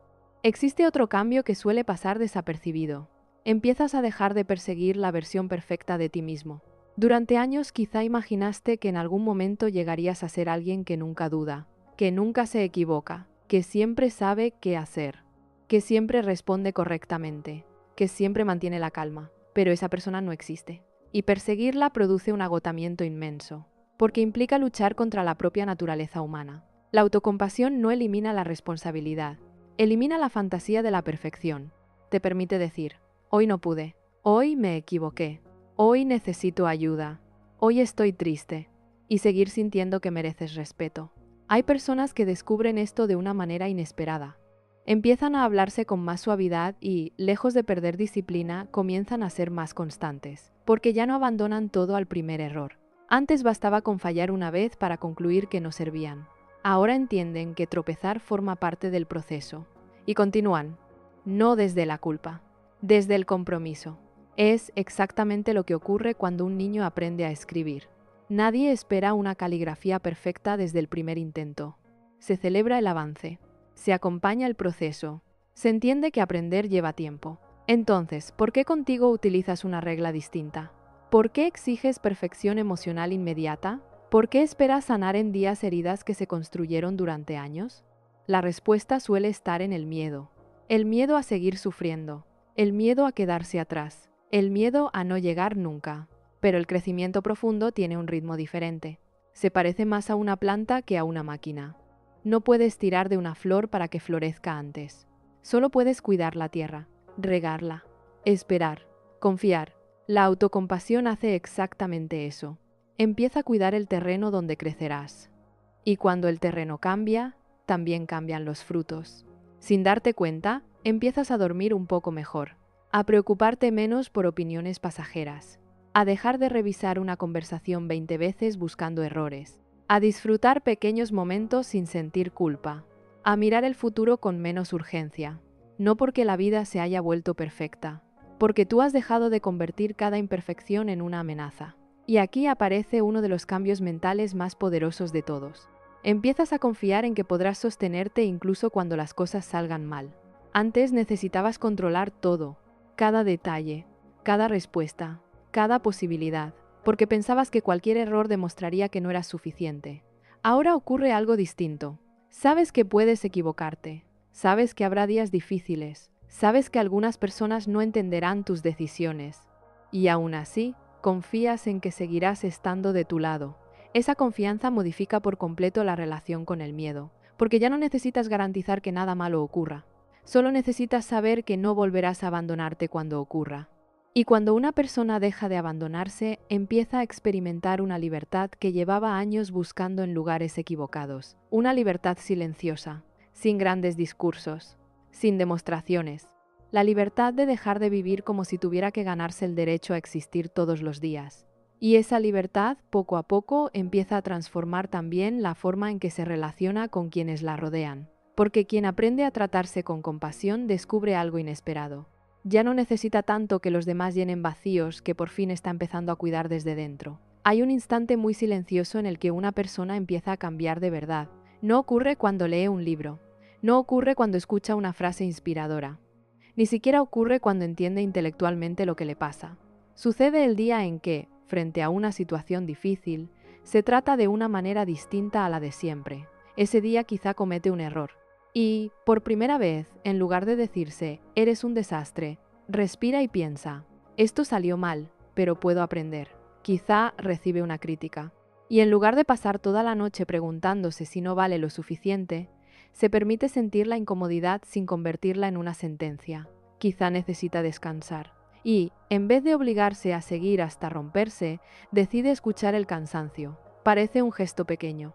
Existe otro cambio que suele pasar desapercibido. Empiezas a dejar de perseguir la versión perfecta de ti mismo. Durante años quizá imaginaste que en algún momento llegarías a ser alguien que nunca duda, que nunca se equivoca, que siempre sabe qué hacer, que siempre responde correctamente, que siempre mantiene la calma, pero esa persona no existe. Y perseguirla produce un agotamiento inmenso, porque implica luchar contra la propia naturaleza humana. La autocompasión no elimina la responsabilidad, elimina la fantasía de la perfección. Te permite decir, hoy no pude, hoy me equivoqué, hoy necesito ayuda, hoy estoy triste, y seguir sintiendo que mereces respeto. Hay personas que descubren esto de una manera inesperada. Empiezan a hablarse con más suavidad y, lejos de perder disciplina, comienzan a ser más constantes, porque ya no abandonan todo al primer error. Antes bastaba con fallar una vez para concluir que no servían. Ahora entienden que tropezar forma parte del proceso. Y continúan, no desde la culpa, desde el compromiso. Es exactamente lo que ocurre cuando un niño aprende a escribir. Nadie espera una caligrafía perfecta desde el primer intento. Se celebra el avance. Se acompaña el proceso. Se entiende que aprender lleva tiempo. Entonces, ¿por qué contigo utilizas una regla distinta? ¿Por qué exiges perfección emocional inmediata? ¿Por qué esperas sanar en días heridas que se construyeron durante años? La respuesta suele estar en el miedo. El miedo a seguir sufriendo. El miedo a quedarse atrás. El miedo a no llegar nunca. Pero el crecimiento profundo tiene un ritmo diferente. Se parece más a una planta que a una máquina. No puedes tirar de una flor para que florezca antes. Solo puedes cuidar la tierra, regarla, esperar, confiar. La autocompasión hace exactamente eso. Empieza a cuidar el terreno donde crecerás. Y cuando el terreno cambia, también cambian los frutos. Sin darte cuenta, empiezas a dormir un poco mejor, a preocuparte menos por opiniones pasajeras, a dejar de revisar una conversación 20 veces buscando errores, a disfrutar pequeños momentos sin sentir culpa, a mirar el futuro con menos urgencia, no porque la vida se haya vuelto perfecta, porque tú has dejado de convertir cada imperfección en una amenaza. Y aquí aparece uno de los cambios mentales más poderosos de todos. Empiezas a confiar en que podrás sostenerte incluso cuando las cosas salgan mal. Antes necesitabas controlar todo, cada detalle, cada respuesta, cada posibilidad, porque pensabas que cualquier error demostraría que no eras suficiente. Ahora ocurre algo distinto. Sabes que puedes equivocarte, sabes que habrá días difíciles, sabes que algunas personas no entenderán tus decisiones, y aún así, confías en que seguirás estando de tu lado. Esa confianza modifica por completo la relación con el miedo, porque ya no necesitas garantizar que nada malo ocurra. Solo necesitas saber que no volverás a abandonarte cuando ocurra. Y cuando una persona deja de abandonarse, empieza a experimentar una libertad que llevaba años buscando en lugares equivocados. Una libertad silenciosa, sin grandes discursos, sin demostraciones. La libertad de dejar de vivir como si tuviera que ganarse el derecho a existir todos los días. Y esa libertad, poco a poco, empieza a transformar también la forma en que se relaciona con quienes la rodean. Porque quien aprende a tratarse con compasión descubre algo inesperado. Ya no necesita tanto que los demás llenen vacíos que por fin está empezando a cuidar desde dentro. Hay un instante muy silencioso en el que una persona empieza a cambiar de verdad. No ocurre cuando lee un libro. No ocurre cuando escucha una frase inspiradora. Ni siquiera ocurre cuando entiende intelectualmente lo que le pasa. Sucede el día en que, frente a una situación difícil, se trata de una manera distinta a la de siempre. Ese día quizá comete un error. Y, por primera vez, en lugar de decirse, eres un desastre, respira y piensa, esto salió mal, pero puedo aprender. Quizá recibe una crítica. Y en lugar de pasar toda la noche preguntándose si no vale lo suficiente, se permite sentir la incomodidad sin convertirla en una sentencia. Quizá necesita descansar. Y, en vez de obligarse a seguir hasta romperse, decide escuchar el cansancio. Parece un gesto pequeño.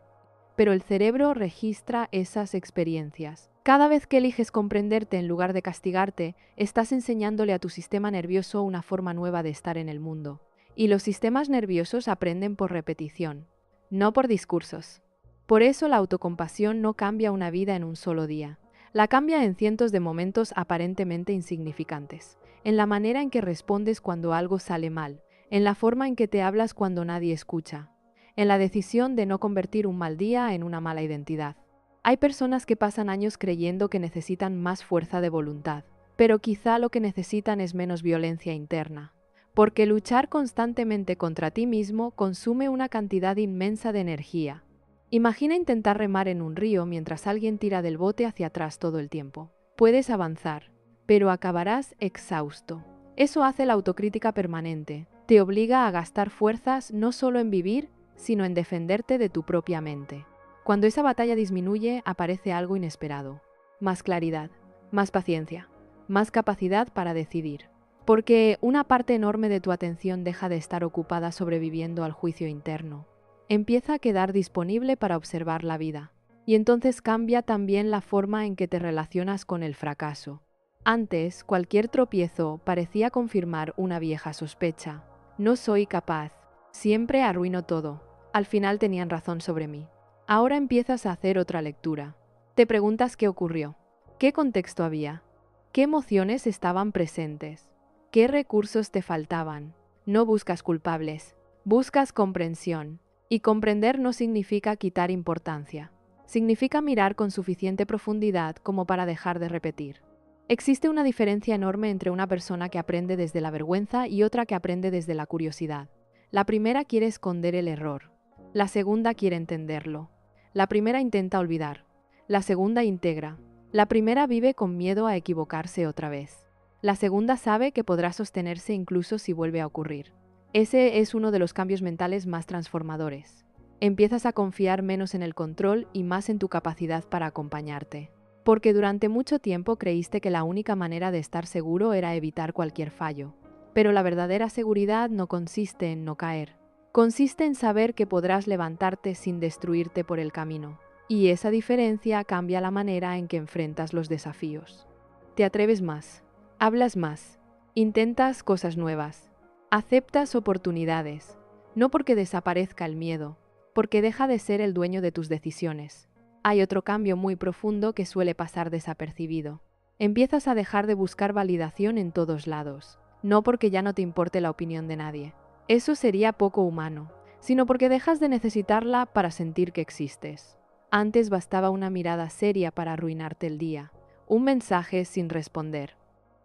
Pero el cerebro registra esas experiencias. Cada vez que eliges comprenderte en lugar de castigarte, estás enseñándole a tu sistema nervioso una forma nueva de estar en el mundo. Y los sistemas nerviosos aprenden por repetición, no por discursos. Por eso la autocompasión no cambia una vida en un solo día. La cambia en cientos de momentos aparentemente insignificantes. En la manera en que respondes cuando algo sale mal, en la forma en que te hablas cuando nadie escucha, en la decisión de no convertir un mal día en una mala identidad. Hay personas que pasan años creyendo que necesitan más fuerza de voluntad, pero quizá lo que necesitan es menos violencia interna. Porque luchar constantemente contra ti mismo consume una cantidad inmensa de energía. Imagina intentar remar en un río mientras alguien tira del bote hacia atrás todo el tiempo. Puedes avanzar, pero acabarás exhausto. Eso hace la autocrítica permanente. Te obliga a gastar fuerzas no solo en vivir, sino en defenderte de tu propia mente. Cuando esa batalla disminuye, aparece algo inesperado. Más claridad, más paciencia, más capacidad para decidir. Porque una parte enorme de tu atención deja de estar ocupada sobreviviendo al juicio interno. Empieza a quedar disponible para observar la vida. Y entonces cambia también la forma en que te relacionas con el fracaso. Antes, cualquier tropiezo parecía confirmar una vieja sospecha. No soy capaz. Siempre arruino todo. Al final tenían razón sobre mí. Ahora empiezas a hacer otra lectura. Te preguntas qué ocurrió. ¿Qué contexto había? ¿Qué emociones estaban presentes? ¿Qué recursos te faltaban? No buscas culpables, buscas comprensión. Y comprender no significa quitar importancia. Significa mirar con suficiente profundidad como para dejar de repetir. Existe una diferencia enorme entre una persona que aprende desde la vergüenza y otra que aprende desde la curiosidad. La primera quiere esconder el error. La segunda quiere entenderlo. La primera intenta olvidar. La segunda integra. La primera vive con miedo a equivocarse otra vez. La segunda sabe que podrá sostenerse incluso si vuelve a ocurrir. Ese es uno de los cambios mentales más transformadores. Empiezas a confiar menos en el control y más en tu capacidad para acompañarte. Porque durante mucho tiempo creíste que la única manera de estar seguro era evitar cualquier fallo. Pero la verdadera seguridad no consiste en no caer. Consiste en saber que podrás levantarte sin destruirte por el camino. Y esa diferencia cambia la manera en que enfrentas los desafíos. Te atreves más. Hablas más, intentas cosas nuevas, aceptas oportunidades, no porque desaparezca el miedo, porque deja de ser el dueño de tus decisiones. Hay otro cambio muy profundo que suele pasar desapercibido. Empiezas a dejar de buscar validación en todos lados, no porque ya no te importe la opinión de nadie. Eso sería poco humano, sino porque dejas de necesitarla para sentir que existes. Antes bastaba una mirada seria para arruinarte el día, un mensaje sin responder.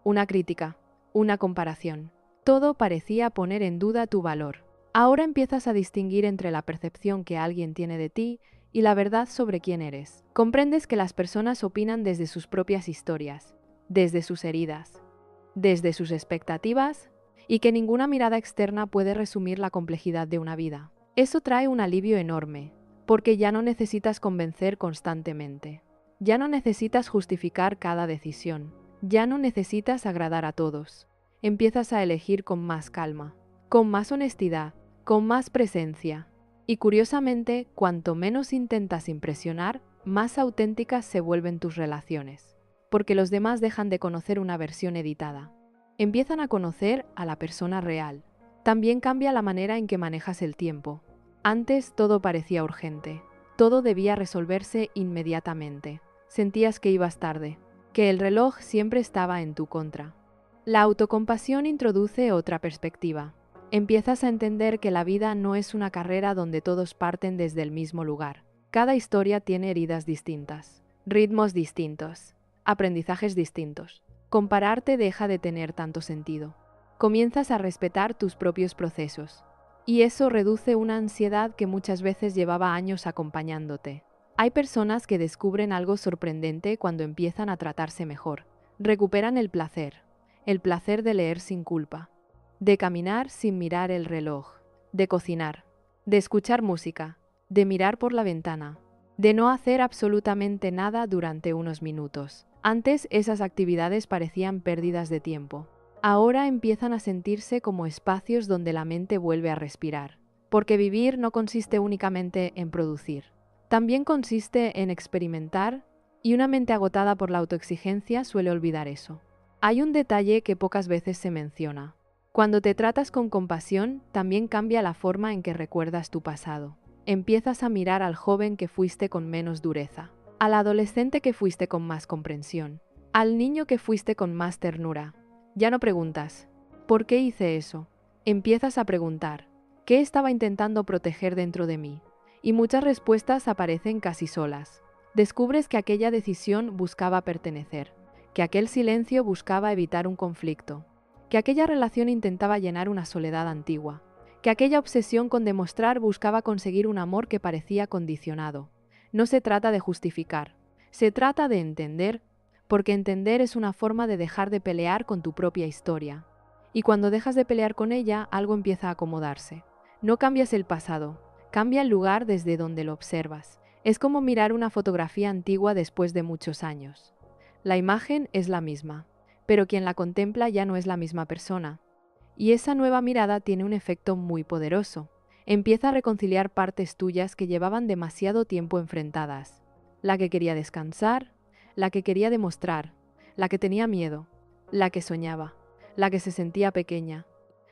Una crítica, una comparación. Todo parecía poner en duda tu valor. Ahora empiezas a distinguir entre la percepción que alguien tiene de ti y la verdad sobre quién eres. Comprendes que las personas opinan desde sus propias historias, desde sus heridas, desde sus expectativas, y que ninguna mirada externa puede resumir la complejidad de una vida. Eso trae un alivio enorme, porque ya no necesitas convencer constantemente. Ya no necesitas justificar cada decisión. Ya no necesitas agradar a todos. Empiezas a elegir con más calma, con más honestidad, con más presencia. Y curiosamente, cuanto menos intentas impresionar, más auténticas se vuelven tus relaciones. Porque los demás dejan de conocer una versión editada. Empiezan a conocer a la persona real. También cambia la manera en que manejas el tiempo. Antes todo parecía urgente. Todo debía resolverse inmediatamente. Sentías que ibas tarde, que el reloj siempre estaba en tu contra. La autocompasión introduce otra perspectiva. Empiezas a entender que la vida no es una carrera donde todos parten desde el mismo lugar. Cada historia tiene heridas distintas, ritmos distintos, aprendizajes distintos. Compararte deja de tener tanto sentido. Comienzas a respetar tus propios procesos. Y eso reduce una ansiedad que muchas veces llevaba años acompañándote. Hay personas que descubren algo sorprendente cuando empiezan a tratarse mejor. Recuperan el placer de leer sin culpa, de caminar sin mirar el reloj, de cocinar, de escuchar música, de mirar por la ventana, de no hacer absolutamente nada durante unos minutos. Antes esas actividades parecían pérdidas de tiempo. Ahora empiezan a sentirse como espacios donde la mente vuelve a respirar. Porque vivir no consiste únicamente en producir. También consiste en experimentar, y una mente agotada por la autoexigencia suele olvidar eso. Hay un detalle que pocas veces se menciona. Cuando te tratas con compasión, también cambia la forma en que recuerdas tu pasado. Empiezas a mirar al joven que fuiste con menos dureza, al adolescente que fuiste con más comprensión, al niño que fuiste con más ternura. Ya no preguntas, ¿por qué hice eso? Empiezas a preguntar, ¿qué estaba intentando proteger dentro de mí? Y muchas respuestas aparecen casi solas. Descubres que aquella decisión buscaba pertenecer, que aquel silencio buscaba evitar un conflicto, que aquella relación intentaba llenar una soledad antigua, que aquella obsesión con demostrar buscaba conseguir un amor que parecía condicionado. No se trata de justificar, se trata de entender, porque entender es una forma de dejar de pelear con tu propia historia. Y cuando dejas de pelear con ella, algo empieza a acomodarse. No cambias el pasado, cambia el lugar desde donde lo observas. Es como mirar una fotografía antigua después de muchos años. La imagen es la misma, pero quien la contempla ya no es la misma persona. Y esa nueva mirada tiene un efecto muy poderoso. Empieza a reconciliar partes tuyas que llevaban demasiado tiempo enfrentadas. La que quería descansar, la que quería demostrar, la que tenía miedo, la que soñaba, la que se sentía pequeña,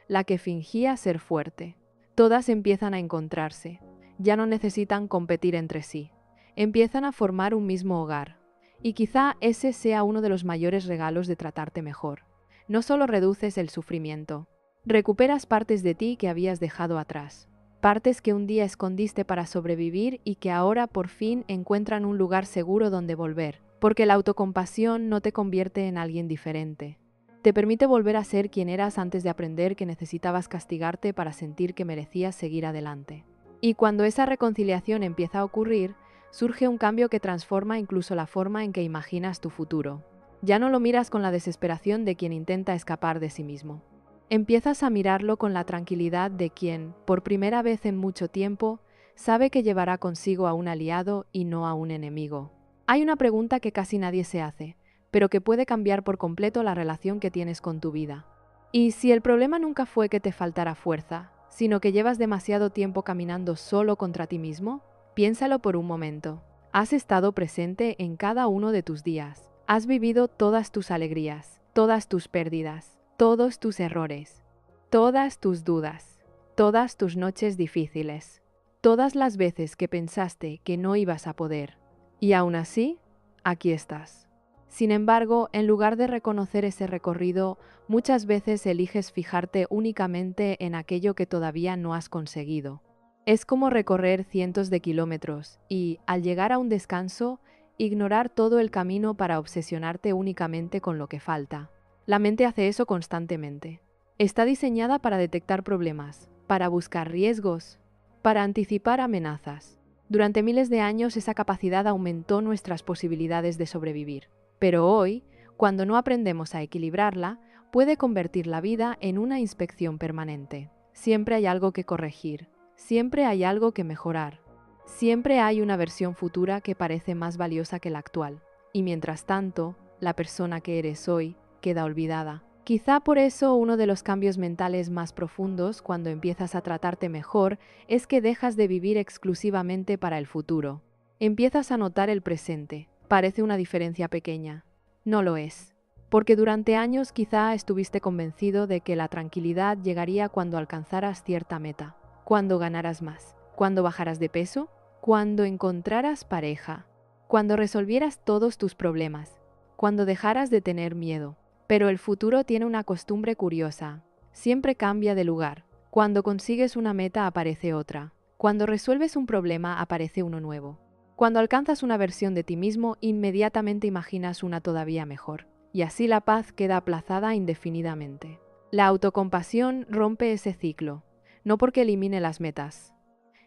la que fingía ser fuerte. Todas empiezan a encontrarse. Ya no necesitan competir entre sí. Empiezan a formar un mismo hogar. Y quizá ese sea uno de los mayores regalos de tratarte mejor. No solo reduces el sufrimiento, recuperas partes de ti que habías dejado atrás. Partes que un día escondiste para sobrevivir y que ahora por fin encuentran un lugar seguro donde volver. Porque la autocompasión no te convierte en alguien diferente. Te permite volver a ser quien eras antes de aprender que necesitabas castigarte para sentir que merecías seguir adelante. Y cuando esa reconciliación empieza a ocurrir, surge un cambio que transforma incluso la forma en que imaginas tu futuro. Ya no lo miras con la desesperación de quien intenta escapar de sí mismo. Empiezas a mirarlo con la tranquilidad de quien, por primera vez en mucho tiempo, sabe que llevará consigo a un aliado y no a un enemigo. Hay una pregunta que casi nadie se hace, pero que puede cambiar por completo la relación que tienes con tu vida. ¿Y si el problema nunca fue que te faltara fuerza, sino que llevas demasiado tiempo caminando solo contra ti mismo? Piénsalo por un momento. Has estado presente en cada uno de tus días. Has vivido todas tus alegrías, todas tus pérdidas, todos tus errores, todas tus dudas, todas tus noches difíciles, todas las veces que pensaste que no ibas a poder. Y aún así, aquí estás. Sin embargo, en lugar de reconocer ese recorrido, muchas veces eliges fijarte únicamente en aquello que todavía no has conseguido. Es como recorrer cientos de kilómetros y, al llegar a un descanso, ignorar todo el camino para obsesionarte únicamente con lo que falta. La mente hace eso constantemente. Está diseñada para detectar problemas, para buscar riesgos, para anticipar amenazas. Durante miles de años esa capacidad aumentó nuestras posibilidades de sobrevivir. Pero hoy, cuando no aprendemos a equilibrarla, puede convertir la vida en una inspección permanente. Siempre hay algo que corregir, siempre hay algo que mejorar, siempre hay una versión futura que parece más valiosa que la actual. Y mientras tanto, la persona que eres hoy queda olvidada. Quizá por eso uno de los cambios mentales más profundos cuando empiezas a tratarte mejor es que dejas de vivir exclusivamente para el futuro. Empiezas a notar el presente. Parece una diferencia pequeña. No lo es. Porque durante años quizá estuviste convencido de que la tranquilidad llegaría cuando alcanzaras cierta meta, cuando ganaras más, cuando bajaras de peso, cuando encontraras pareja, cuando resolvieras todos tus problemas, cuando dejaras de tener miedo. Pero el futuro tiene una costumbre curiosa. Siempre cambia de lugar. Cuando consigues una meta aparece otra. Cuando resuelves un problema aparece uno nuevo. Cuando alcanzas una versión de ti mismo, inmediatamente imaginas una todavía mejor. Y así la paz queda aplazada indefinidamente. La autocompasión rompe ese ciclo, no porque elimine las metas,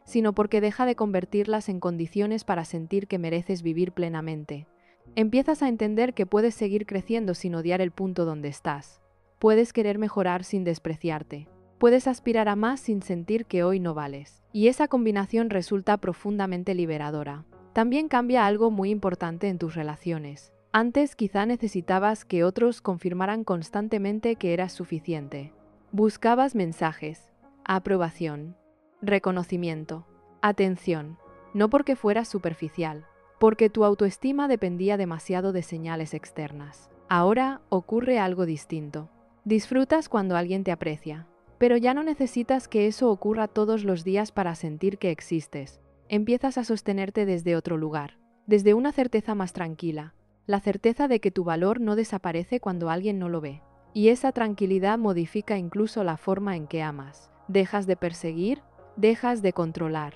sino porque deja de convertirlas en condiciones para sentir que mereces vivir plenamente. Empiezas a entender que puedes seguir creciendo sin odiar el punto donde estás. Puedes querer mejorar sin despreciarte. Puedes aspirar a más sin sentir que hoy no vales. Y esa combinación resulta profundamente liberadora. También cambia algo muy importante en tus relaciones. Antes quizá necesitabas que otros confirmaran constantemente que eras suficiente. Buscabas mensajes, aprobación, reconocimiento, atención, no porque fueras superficial, porque tu autoestima dependía demasiado de señales externas. Ahora ocurre algo distinto. Disfrutas cuando alguien te aprecia, pero ya no necesitas que eso ocurra todos los días para sentir que existes. Empiezas a sostenerte desde otro lugar, desde una certeza más tranquila, la certeza de que tu valor no desaparece cuando alguien no lo ve. Y esa tranquilidad modifica incluso la forma en que amas. Dejas de perseguir, dejas de controlar,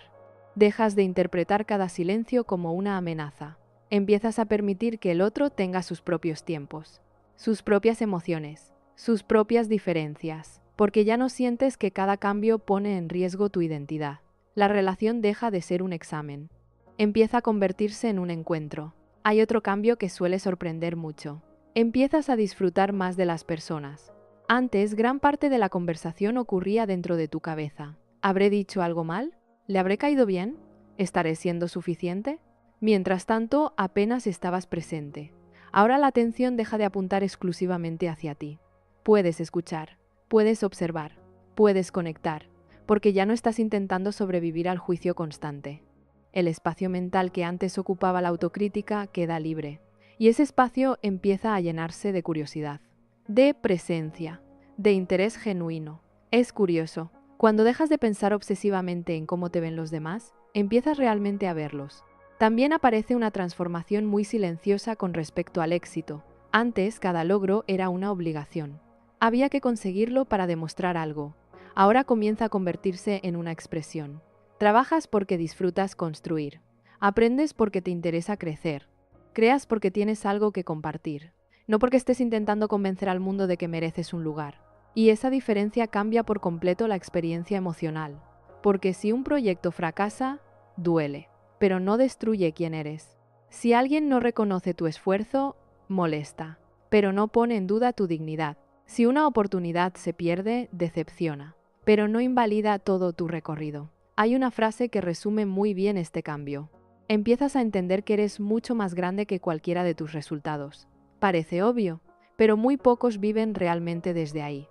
dejas de interpretar cada silencio como una amenaza. Empiezas a permitir que el otro tenga sus propios tiempos, sus propias emociones, sus propias diferencias, porque ya no sientes que cada cambio pone en riesgo tu identidad. La relación deja de ser un examen. Empieza a convertirse en un encuentro. Hay otro cambio que suele sorprender mucho. Empiezas a disfrutar más de las personas. Antes, gran parte de la conversación ocurría dentro de tu cabeza. ¿Habré dicho algo mal? ¿Le habré caído bien? ¿Estaré siendo suficiente? Mientras tanto, apenas estabas presente. Ahora la atención deja de apuntar exclusivamente hacia ti. Puedes escuchar, puedes observar, puedes conectar, porque ya no estás intentando sobrevivir al juicio constante. El espacio mental que antes ocupaba la autocrítica queda libre, y ese espacio empieza a llenarse de curiosidad, de presencia, de interés genuino. Es curioso, cuando dejas de pensar obsesivamente en cómo te ven los demás, empiezas realmente a verlos. También aparece una transformación muy silenciosa con respecto al éxito. Antes, cada logro era una obligación. Había que conseguirlo para demostrar algo. Ahora comienza a convertirse en una expresión. Trabajas porque disfrutas construir. Aprendes porque te interesa crecer. Creas porque tienes algo que compartir. No porque estés intentando convencer al mundo de que mereces un lugar. Y esa diferencia cambia por completo la experiencia emocional. Porque si un proyecto fracasa, duele, pero no destruye quién eres. Si alguien no reconoce tu esfuerzo, molesta, pero no pone en duda tu dignidad. Si una oportunidad se pierde, decepciona, pero no invalida todo tu recorrido. Hay una frase que resume muy bien este cambio. Empiezas a entender que eres mucho más grande que cualquiera de tus resultados. Parece obvio, pero muy pocos viven realmente desde ahí.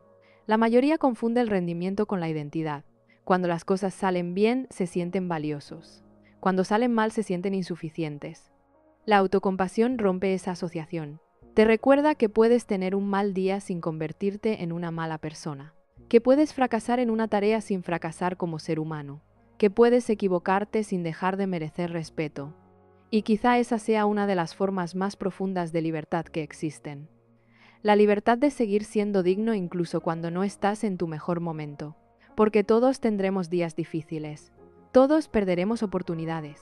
La mayoría confunde el rendimiento con la identidad. Cuando las cosas salen bien, se sienten valiosos. Cuando salen mal, se sienten insuficientes. La autocompasión rompe esa asociación. Te recuerda que puedes tener un mal día sin convertirte en una mala persona, que puedes fracasar en una tarea sin fracasar como ser humano, que puedes equivocarte sin dejar de merecer respeto. Y quizá esa sea una de las formas más profundas de libertad que existen. La libertad de seguir siendo digno incluso cuando no estás en tu mejor momento, porque todos tendremos días difíciles, todos perderemos oportunidades,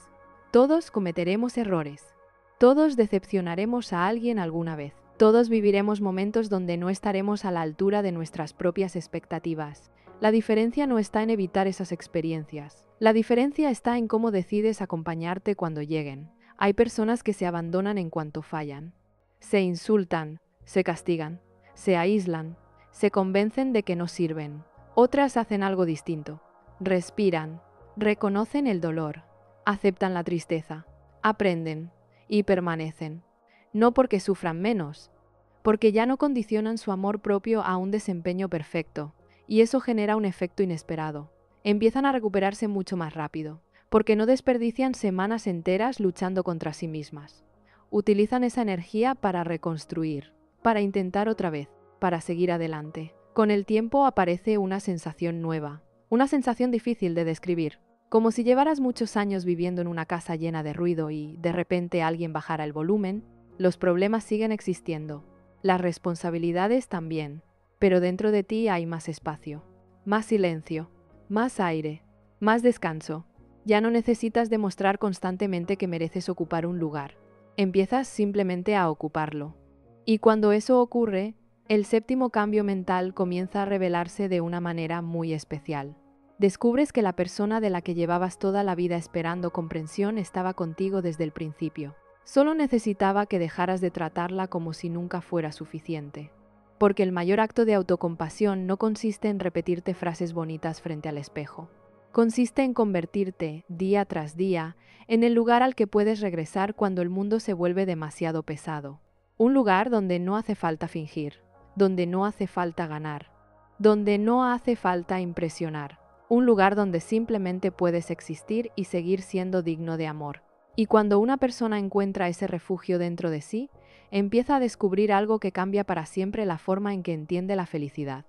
todos cometeremos errores. Todos decepcionaremos a alguien alguna vez. Todos viviremos momentos donde no estaremos a la altura de nuestras propias expectativas. La diferencia no está en evitar esas experiencias. La diferencia está en cómo decides acompañarte cuando lleguen. Hay personas que se abandonan en cuanto fallan. Se insultan, se castigan, se aíslan, se convencen de que no sirven. Otras hacen algo distinto. Respiran, reconocen el dolor, aceptan la tristeza, aprenden y permanecen, no porque sufran menos, porque ya no condicionan su amor propio a un desempeño perfecto, y eso genera un efecto inesperado. Empiezan a recuperarse mucho más rápido, porque no desperdician semanas enteras luchando contra sí mismas. Utilizan esa energía para reconstruir, para intentar otra vez, para seguir adelante. Con el tiempo aparece una sensación nueva, una sensación difícil de describir. Como si llevaras muchos años viviendo en una casa llena de ruido y de repente alguien bajara el volumen. Los problemas siguen existiendo, las responsabilidades también, pero dentro de ti hay más espacio. más silencio, más aire, más descanso. Ya no necesitas demostrar constantemente que mereces ocupar un lugar. Empiezas simplemente a ocuparlo. Y cuando eso ocurre, el séptimo cambio mental comienza a revelarse de una manera muy especial. Descubres que la persona de la que llevabas toda la vida esperando comprensión estaba contigo desde el principio. Solo necesitaba que dejaras de tratarla como si nunca fuera suficiente. Porque el mayor acto de autocompasión no consiste en repetirte frases bonitas frente al espejo. Consiste en convertirte, día tras día, en el lugar al que puedes regresar cuando el mundo se vuelve demasiado pesado. Un lugar donde no hace falta fingir, donde no hace falta ganar, donde no hace falta impresionar. Un lugar donde simplemente puedes existir y seguir siendo digno de amor. Y cuando una persona encuentra ese refugio dentro de sí, empieza a descubrir algo que cambia para siempre la forma en que entiende la felicidad.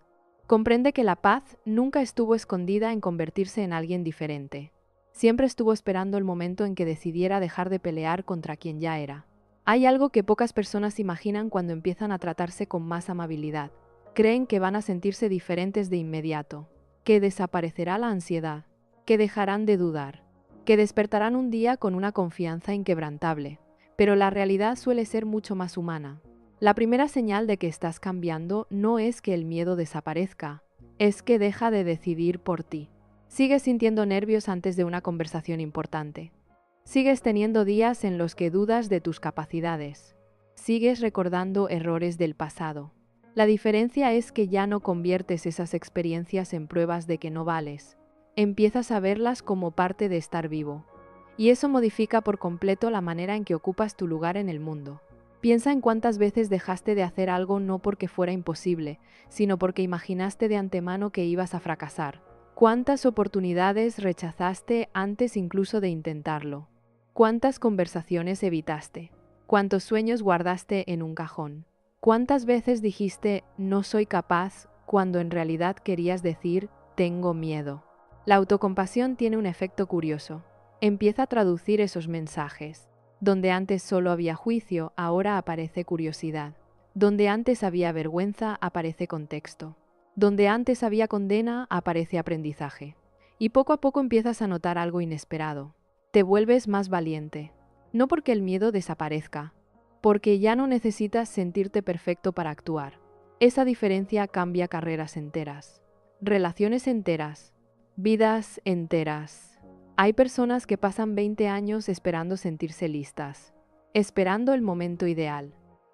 Comprende que la paz nunca estuvo escondida en convertirse en alguien diferente. Siempre estuvo esperando el momento en que decidiera dejar de pelear contra quien ya era. Hay algo que pocas personas imaginan cuando empiezan a tratarse con más amabilidad. Creen que van a sentirse diferentes de inmediato, que desaparecerá la ansiedad, que dejarán de dudar, que despertarán un día con una confianza inquebrantable. Pero la realidad suele ser mucho más humana. La primera señal de que estás cambiando no es que el miedo desaparezca, es que deja de decidir por ti. Sigues sintiendo nervios antes de una conversación importante. Sigues teniendo días en los que dudas de tus capacidades. Sigues recordando errores del pasado. La diferencia es que ya no conviertes esas experiencias en pruebas de que no vales. Empiezas a verlas como parte de estar vivo. Y eso modifica por completo la manera en que ocupas tu lugar en el mundo. Piensa en cuántas veces dejaste de hacer algo no porque fuera imposible, sino porque imaginaste de antemano que ibas a fracasar. ¿Cuántas oportunidades rechazaste antes incluso de intentarlo? ¿Cuántas conversaciones evitaste? ¿Cuántos sueños guardaste en un cajón? ¿Cuántas veces dijiste no soy capaz cuando en realidad querías decir tengo miedo? La autocompasión tiene un efecto curioso. Empieza a traducir esos mensajes. Donde antes solo había juicio, ahora aparece curiosidad. Donde antes había vergüenza, aparece contexto. Donde antes había condena, aparece aprendizaje. Y poco a poco empiezas a notar algo inesperado. Te vuelves más valiente. No porque el miedo desaparezca, porque ya no necesitas sentirte perfecto para actuar. Esa diferencia cambia carreras enteras, relaciones enteras, vidas enteras. Hay personas que pasan 20 años esperando sentirse listas, esperando el momento ideal,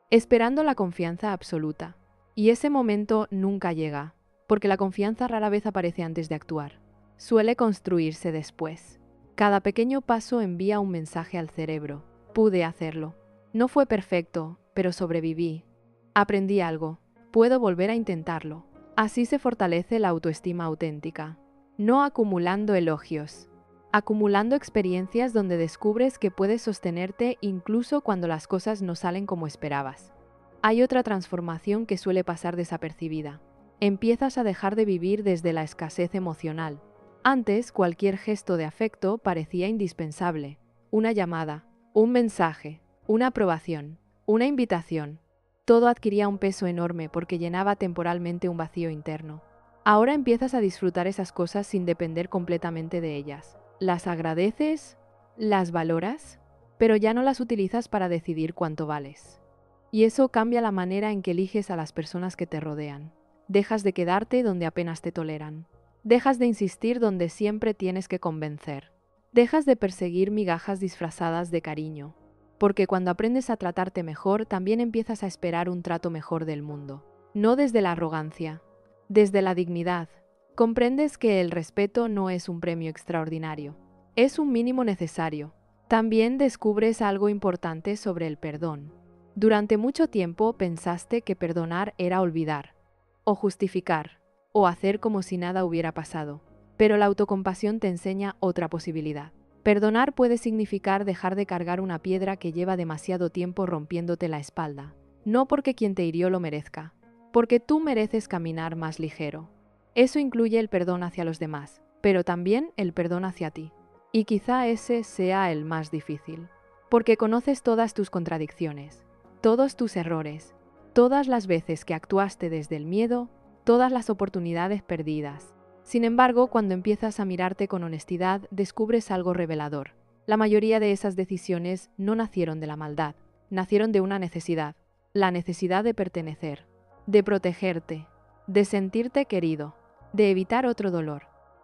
esperando la confianza absoluta. Y ese momento nunca llega, porque la confianza rara vez aparece antes de actuar. Suele construirse después. Cada pequeño paso envía un mensaje al cerebro. Pude hacerlo. No fue perfecto, pero sobreviví. Aprendí algo. Puedo volver a intentarlo. Así se fortalece la autoestima auténtica. No acumulando elogios, acumulando experiencias donde descubres que puedes sostenerte incluso cuando las cosas no salen como esperabas. Hay otra transformación que suele pasar desapercibida. Empiezas a dejar de vivir desde la escasez emocional. Antes, cualquier gesto de afecto parecía indispensable. Una llamada, un mensaje, una aprobación, una invitación. Todo adquiría un peso enorme porque llenaba temporalmente un vacío interno. Ahora empiezas a disfrutar esas cosas sin depender completamente de ellas. Las agradeces, las valoras, pero ya no las utilizas para decidir cuánto vales. Y eso cambia la manera en que eliges a las personas que te rodean. Dejas de quedarte donde apenas te toleran. Dejas de insistir donde siempre tienes que convencer. Dejas de perseguir migajas disfrazadas de cariño. Porque cuando aprendes a tratarte mejor, también empiezas a esperar un trato mejor del mundo. No desde la arrogancia, desde la dignidad. Comprendes que el respeto no es un premio extraordinario, es un mínimo necesario. También descubres algo importante sobre el perdón. Durante mucho tiempo pensaste que perdonar era olvidar, o justificar, o hacer como si nada hubiera pasado. Pero la autocompasión te enseña otra posibilidad. Perdonar puede significar dejar de cargar una piedra que lleva demasiado tiempo rompiéndote la espalda. No porque quien te hirió lo merezca, porque tú mereces caminar más ligero. Eso incluye el perdón hacia los demás, pero también el perdón hacia ti. Y quizá ese sea el más difícil, porque conoces todas tus contradicciones, todos tus errores, todas las veces que actuaste desde el miedo, todas las oportunidades perdidas. Sin embargo, cuando empiezas a mirarte con honestidad, descubres algo revelador. La mayoría de esas decisiones no nacieron de la maldad, nacieron de una necesidad, la necesidad de pertenecer, de protegerte, de sentirte querido, de evitar otro dolor.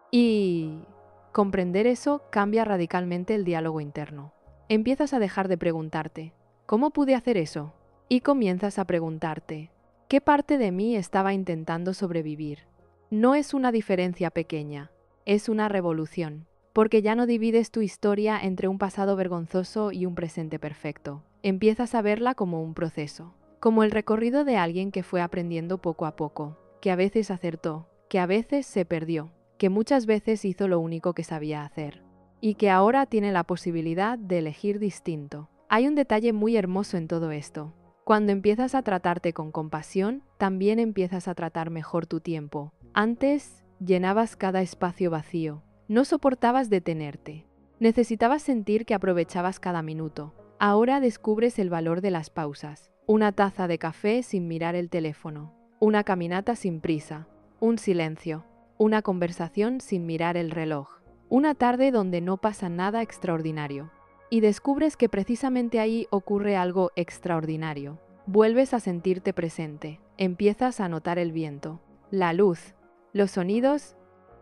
Y comprender eso cambia radicalmente el diálogo interno. Empiezas a dejar de preguntarte, ¿cómo pude hacer eso? Y comienzas a preguntarte, ¿qué parte de mí estaba intentando sobrevivir? No es una diferencia pequeña, es una revolución, porque ya no divides tu historia entre un pasado vergonzoso y un presente perfecto. Empiezas a verla como un proceso, como el recorrido de alguien que fue aprendiendo poco a poco, que a veces acertó, que a veces se perdió, que muchas veces hizo lo único que sabía hacer, y que ahora tiene la posibilidad de elegir distinto. Hay un detalle muy hermoso en todo esto. Cuando empiezas a tratarte con compasión, también empiezas a tratar mejor tu tiempo. Antes, llenabas cada espacio vacío. No soportabas detenerte. Necesitabas sentir que aprovechabas cada minuto. Ahora descubres el valor de las pausas. Una taza de café sin mirar el teléfono. Una caminata sin prisa. Un silencio. Una conversación sin mirar el reloj. Una tarde donde no pasa nada extraordinario. Y descubres que precisamente ahí ocurre algo extraordinario. Vuelves a sentirte presente. Empiezas a notar el viento, la luz, los sonidos,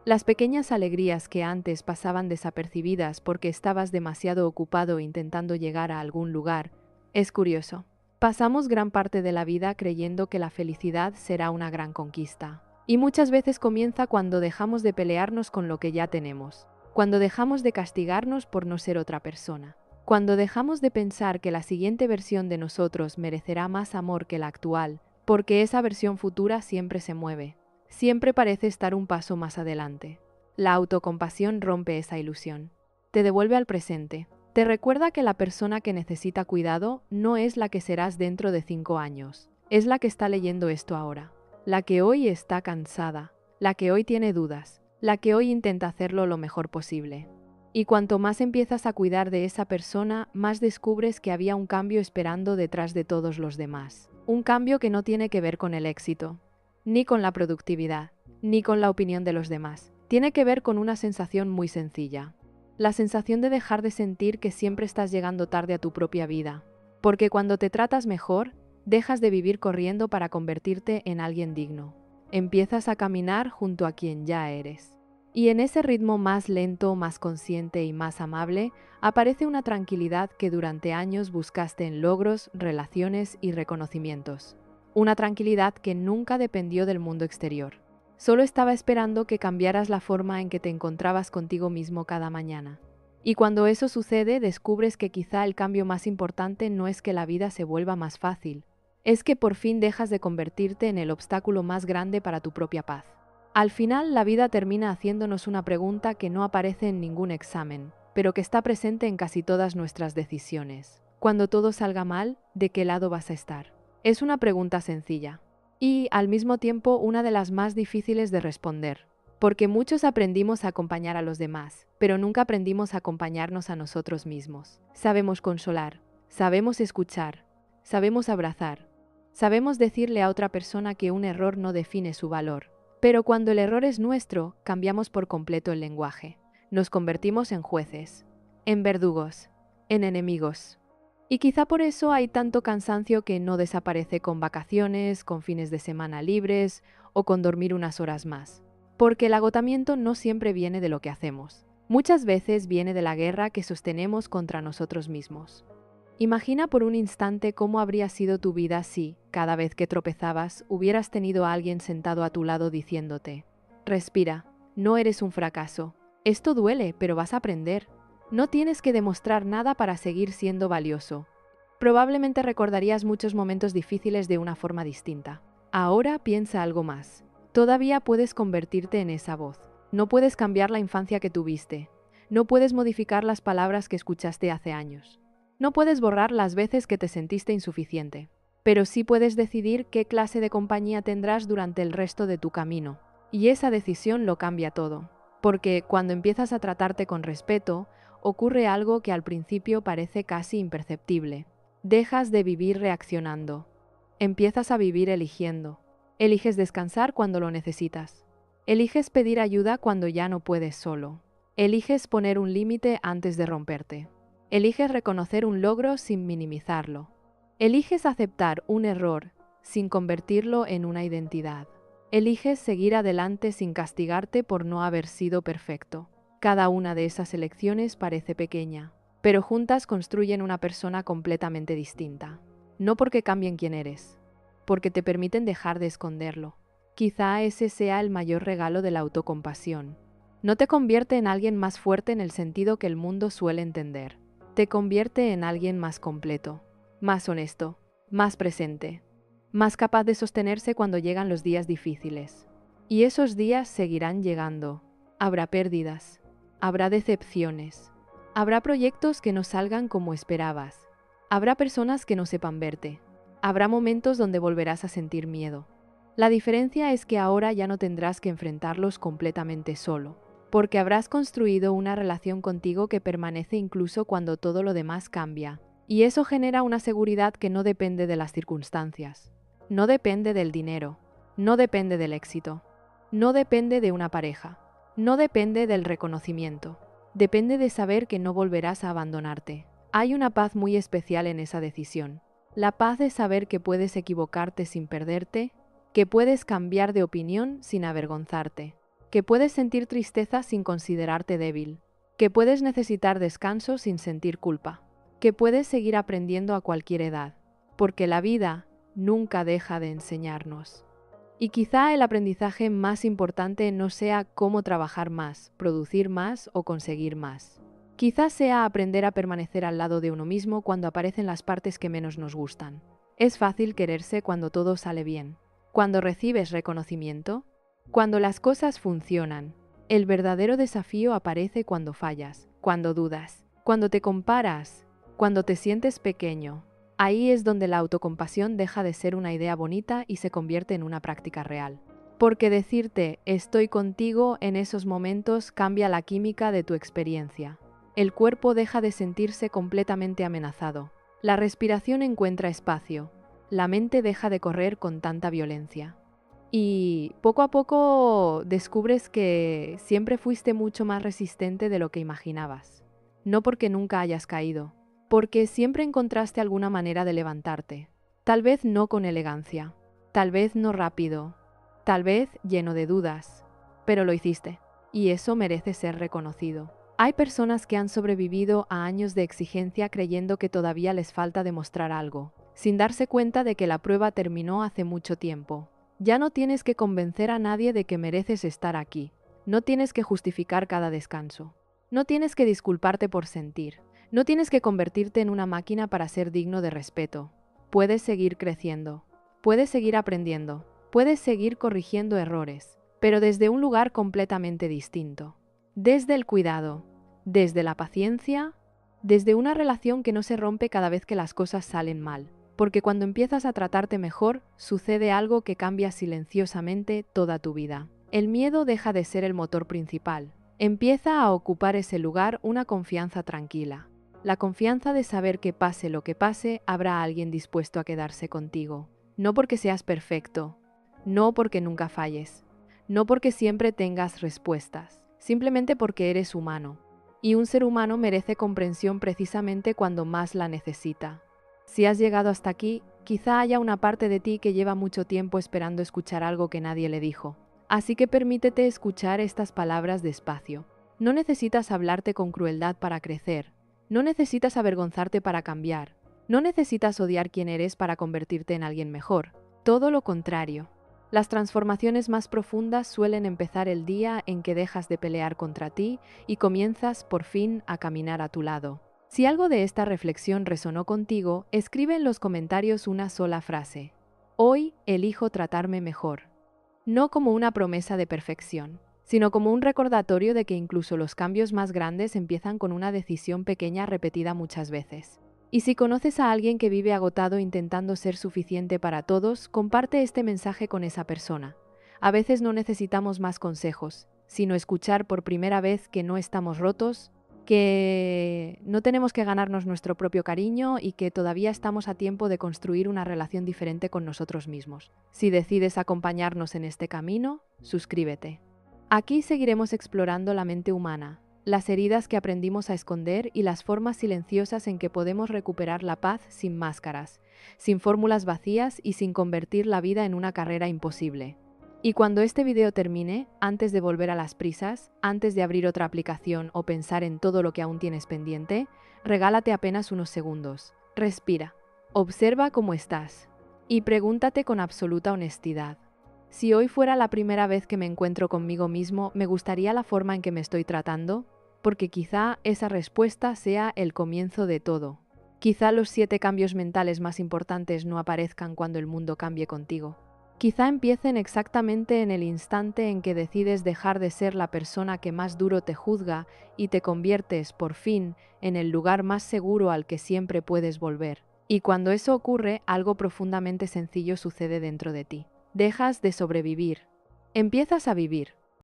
las pequeñas alegrías que antes pasaban desapercibidas porque estabas demasiado ocupado intentando llegar a algún lugar. Es curioso. Pasamos gran parte de la vida creyendo que la felicidad será una gran conquista. Y muchas veces comienza cuando dejamos de pelearnos con lo que ya tenemos, cuando dejamos de castigarnos por no ser otra persona, cuando dejamos de pensar que la siguiente versión de nosotros merecerá más amor que la actual, porque esa versión futura siempre se mueve. Siempre parece estar un paso más adelante. La autocompasión rompe esa ilusión. Te devuelve al presente. Te recuerda que la persona que necesita cuidado no es la que serás dentro de 5 años. Es la que está leyendo esto ahora. La que hoy está cansada. La que hoy tiene dudas. La que hoy intenta hacerlo lo mejor posible. Y cuanto más empiezas a cuidar de esa persona, más descubres que había un cambio esperando detrás de todos los demás. Un cambio que no tiene que ver con el éxito, ni con la productividad, ni con la opinión de los demás. Tiene que ver con una sensación muy sencilla. La sensación de dejar de sentir que siempre estás llegando tarde a tu propia vida. Porque cuando te tratas mejor, dejas de vivir corriendo para convertirte en alguien digno. Empiezas a caminar junto a quien ya eres. Y en ese ritmo más lento, más consciente y más amable, aparece una tranquilidad que durante años buscaste en logros, relaciones y reconocimientos. Una tranquilidad que nunca dependió del mundo exterior. Solo estaba esperando que cambiaras la forma en que te encontrabas contigo mismo cada mañana. Y cuando eso sucede, descubres que quizá el cambio más importante no es que la vida se vuelva más fácil, es que por fin dejas de convertirte en el obstáculo más grande para tu propia paz. Al final, la vida termina haciéndonos una pregunta que no aparece en ningún examen, pero que está presente en casi todas nuestras decisiones. Cuando todo salga mal, ¿de qué lado vas a estar? Es una pregunta sencilla y, al mismo tiempo, una de las más difíciles de responder, porque muchos aprendimos a acompañar a los demás, pero nunca aprendimos a acompañarnos a nosotros mismos. Sabemos consolar, sabemos escuchar, sabemos abrazar, sabemos decirle a otra persona que un error no define su valor, pero cuando el error es nuestro, cambiamos por completo el lenguaje. Nos convertimos en jueces, en verdugos, en enemigos. Y quizá por eso hay tanto cansancio que no desaparece con vacaciones, con fines de semana libres o con dormir unas horas más. Porque el agotamiento no siempre viene de lo que hacemos. Muchas veces viene de la guerra que sostenemos contra nosotros mismos. Imagina por un instante cómo habría sido tu vida si, cada vez que tropezabas, hubieras tenido a alguien sentado a tu lado diciéndote: respira, no eres un fracaso. Esto duele, pero vas a aprender. No tienes que demostrar nada para seguir siendo valioso. Probablemente recordarías muchos momentos difíciles de una forma distinta. Ahora piensa algo más. Todavía puedes convertirte en esa voz. No puedes cambiar la infancia que tuviste. No puedes modificar las palabras que escuchaste hace años. No puedes borrar las veces que te sentiste insuficiente. Pero sí puedes decidir qué clase de compañía tendrás durante el resto de tu camino. Y esa decisión lo cambia todo. Porque cuando empiezas a tratarte con respeto, ocurre algo que al principio parece casi imperceptible. Dejas de vivir reaccionando. Empiezas a vivir eligiendo. Eliges descansar cuando lo necesitas. Eliges pedir ayuda cuando ya no puedes solo. Eliges poner un límite antes de romperte. Eliges reconocer un logro sin minimizarlo. Eliges aceptar un error sin convertirlo en una identidad. Eliges seguir adelante sin castigarte por no haber sido perfecto. Cada una de esas elecciones parece pequeña, pero juntas construyen una persona completamente distinta. No porque cambien quién eres, porque te permiten dejar de esconderlo. Quizá ese sea el mayor regalo de la autocompasión. No te convierte en alguien más fuerte en el sentido que el mundo suele entender. Te convierte en alguien más completo, más honesto, más presente, más capaz de sostenerse cuando llegan los días difíciles. Y esos días seguirán llegando. Habrá pérdidas, habrá decepciones, habrá proyectos que no salgan como esperabas, habrá personas que no sepan verte, habrá momentos donde volverás a sentir miedo. La diferencia es que ahora ya no tendrás que enfrentarlos completamente solo, porque habrás construido una relación contigo que permanece incluso cuando todo lo demás cambia. Y eso genera una seguridad que no depende de las circunstancias, no depende del dinero, no depende del éxito, no depende de una pareja, no depende del reconocimiento, depende de saber que no volverás a abandonarte. Hay una paz muy especial en esa decisión. La paz de saber que puedes equivocarte sin perderte, que puedes cambiar de opinión sin avergonzarte, que puedes sentir tristeza sin considerarte débil, que puedes necesitar descanso sin sentir culpa, que puedes seguir aprendiendo a cualquier edad, porque la vida nunca deja de enseñarnos. Y quizá el aprendizaje más importante no sea cómo trabajar más, producir más o conseguir más. Quizás sea aprender a permanecer al lado de uno mismo cuando aparecen las partes que menos nos gustan. Es fácil quererse cuando todo sale bien, cuando recibes reconocimiento, cuando las cosas funcionan. El verdadero desafío aparece cuando fallas, cuando dudas, cuando te comparas, cuando te sientes pequeño. Ahí es donde la autocompasión deja de ser una idea bonita y se convierte en una práctica real. Porque decirte estoy contigo en esos momentos cambia la química de tu experiencia. El cuerpo deja de sentirse completamente amenazado. La respiración encuentra espacio. La mente deja de correr con tanta violencia. Y poco a poco descubres que siempre fuiste mucho más resistente de lo que imaginabas. No porque nunca hayas caído, porque siempre encontraste alguna manera de levantarte. Tal vez no con elegancia, tal vez no rápido, tal vez lleno de dudas, pero lo hiciste, y eso merece ser reconocido. Hay personas que han sobrevivido a años de exigencia creyendo que todavía les falta demostrar algo, sin darse cuenta de que la prueba terminó hace mucho tiempo. Ya no tienes que convencer a nadie de que mereces estar aquí. No tienes que justificar cada descanso. No tienes que disculparte por sentir. No tienes que convertirte en una máquina para ser digno de respeto. Puedes seguir creciendo. Puedes seguir aprendiendo. Puedes seguir corrigiendo errores, pero desde un lugar completamente distinto. Desde el cuidado, desde la paciencia, desde una relación que no se rompe cada vez que las cosas salen mal. Porque cuando empiezas a tratarte mejor, sucede algo que cambia silenciosamente toda tu vida. El miedo deja de ser el motor principal. Empieza a ocupar ese lugar una confianza tranquila. La confianza de saber que pase lo que pase, habrá alguien dispuesto a quedarse contigo. No porque seas perfecto, no porque nunca falles, no porque siempre tengas respuestas, simplemente porque eres humano. Y un ser humano merece comprensión precisamente cuando más la necesita. Si has llegado hasta aquí, quizá haya una parte de ti que lleva mucho tiempo esperando escuchar algo que nadie le dijo. Así que permítete escuchar estas palabras despacio. No necesitas hablarte con crueldad para crecer. No necesitas avergonzarte para cambiar. No necesitas odiar quién eres para convertirte en alguien mejor. Todo lo contrario. Las transformaciones más profundas suelen empezar el día en que dejas de pelear contra ti y comienzas por fin a caminar a tu lado. Si algo de esta reflexión resonó contigo, escribe en los comentarios una sola frase. Hoy elijo tratarme mejor. No como una promesa de perfección, sino como un recordatorio de que incluso los cambios más grandes empiezan con una decisión pequeña repetida muchas veces. Y si conoces a alguien que vive agotado intentando ser suficiente para todos, comparte este mensaje con esa persona. A veces no necesitamos más consejos, sino escuchar por primera vez que no estamos rotos, que no tenemos que ganarnos nuestro propio cariño y que todavía estamos a tiempo de construir una relación diferente con nosotros mismos. Si decides acompañarnos en este camino, suscríbete. Aquí seguiremos explorando la mente humana, las heridas que aprendimos a esconder y las formas silenciosas en que podemos recuperar la paz sin máscaras, sin fórmulas vacías y sin convertir la vida en una carrera imposible. Y cuando este video termine, antes de volver a las prisas, antes de abrir otra aplicación o pensar en todo lo que aún tienes pendiente, regálate apenas unos segundos. Respira. Observa cómo estás. Y pregúntate con absoluta honestidad: si hoy fuera la primera vez que me encuentro conmigo mismo, ¿me gustaría la forma en que me estoy tratando? Porque quizá esa respuesta sea el comienzo de todo. Quizá los 7 cambios mentales más importantes no aparezcan cuando el mundo cambie contigo. Quizá empiecen exactamente en el instante en que decides dejar de ser la persona que más duro te juzga y te conviertes, por fin, en el lugar más seguro al que siempre puedes volver. Y cuando eso ocurre, algo profundamente sencillo sucede dentro de ti. Dejas de sobrevivir. Empiezas a vivir.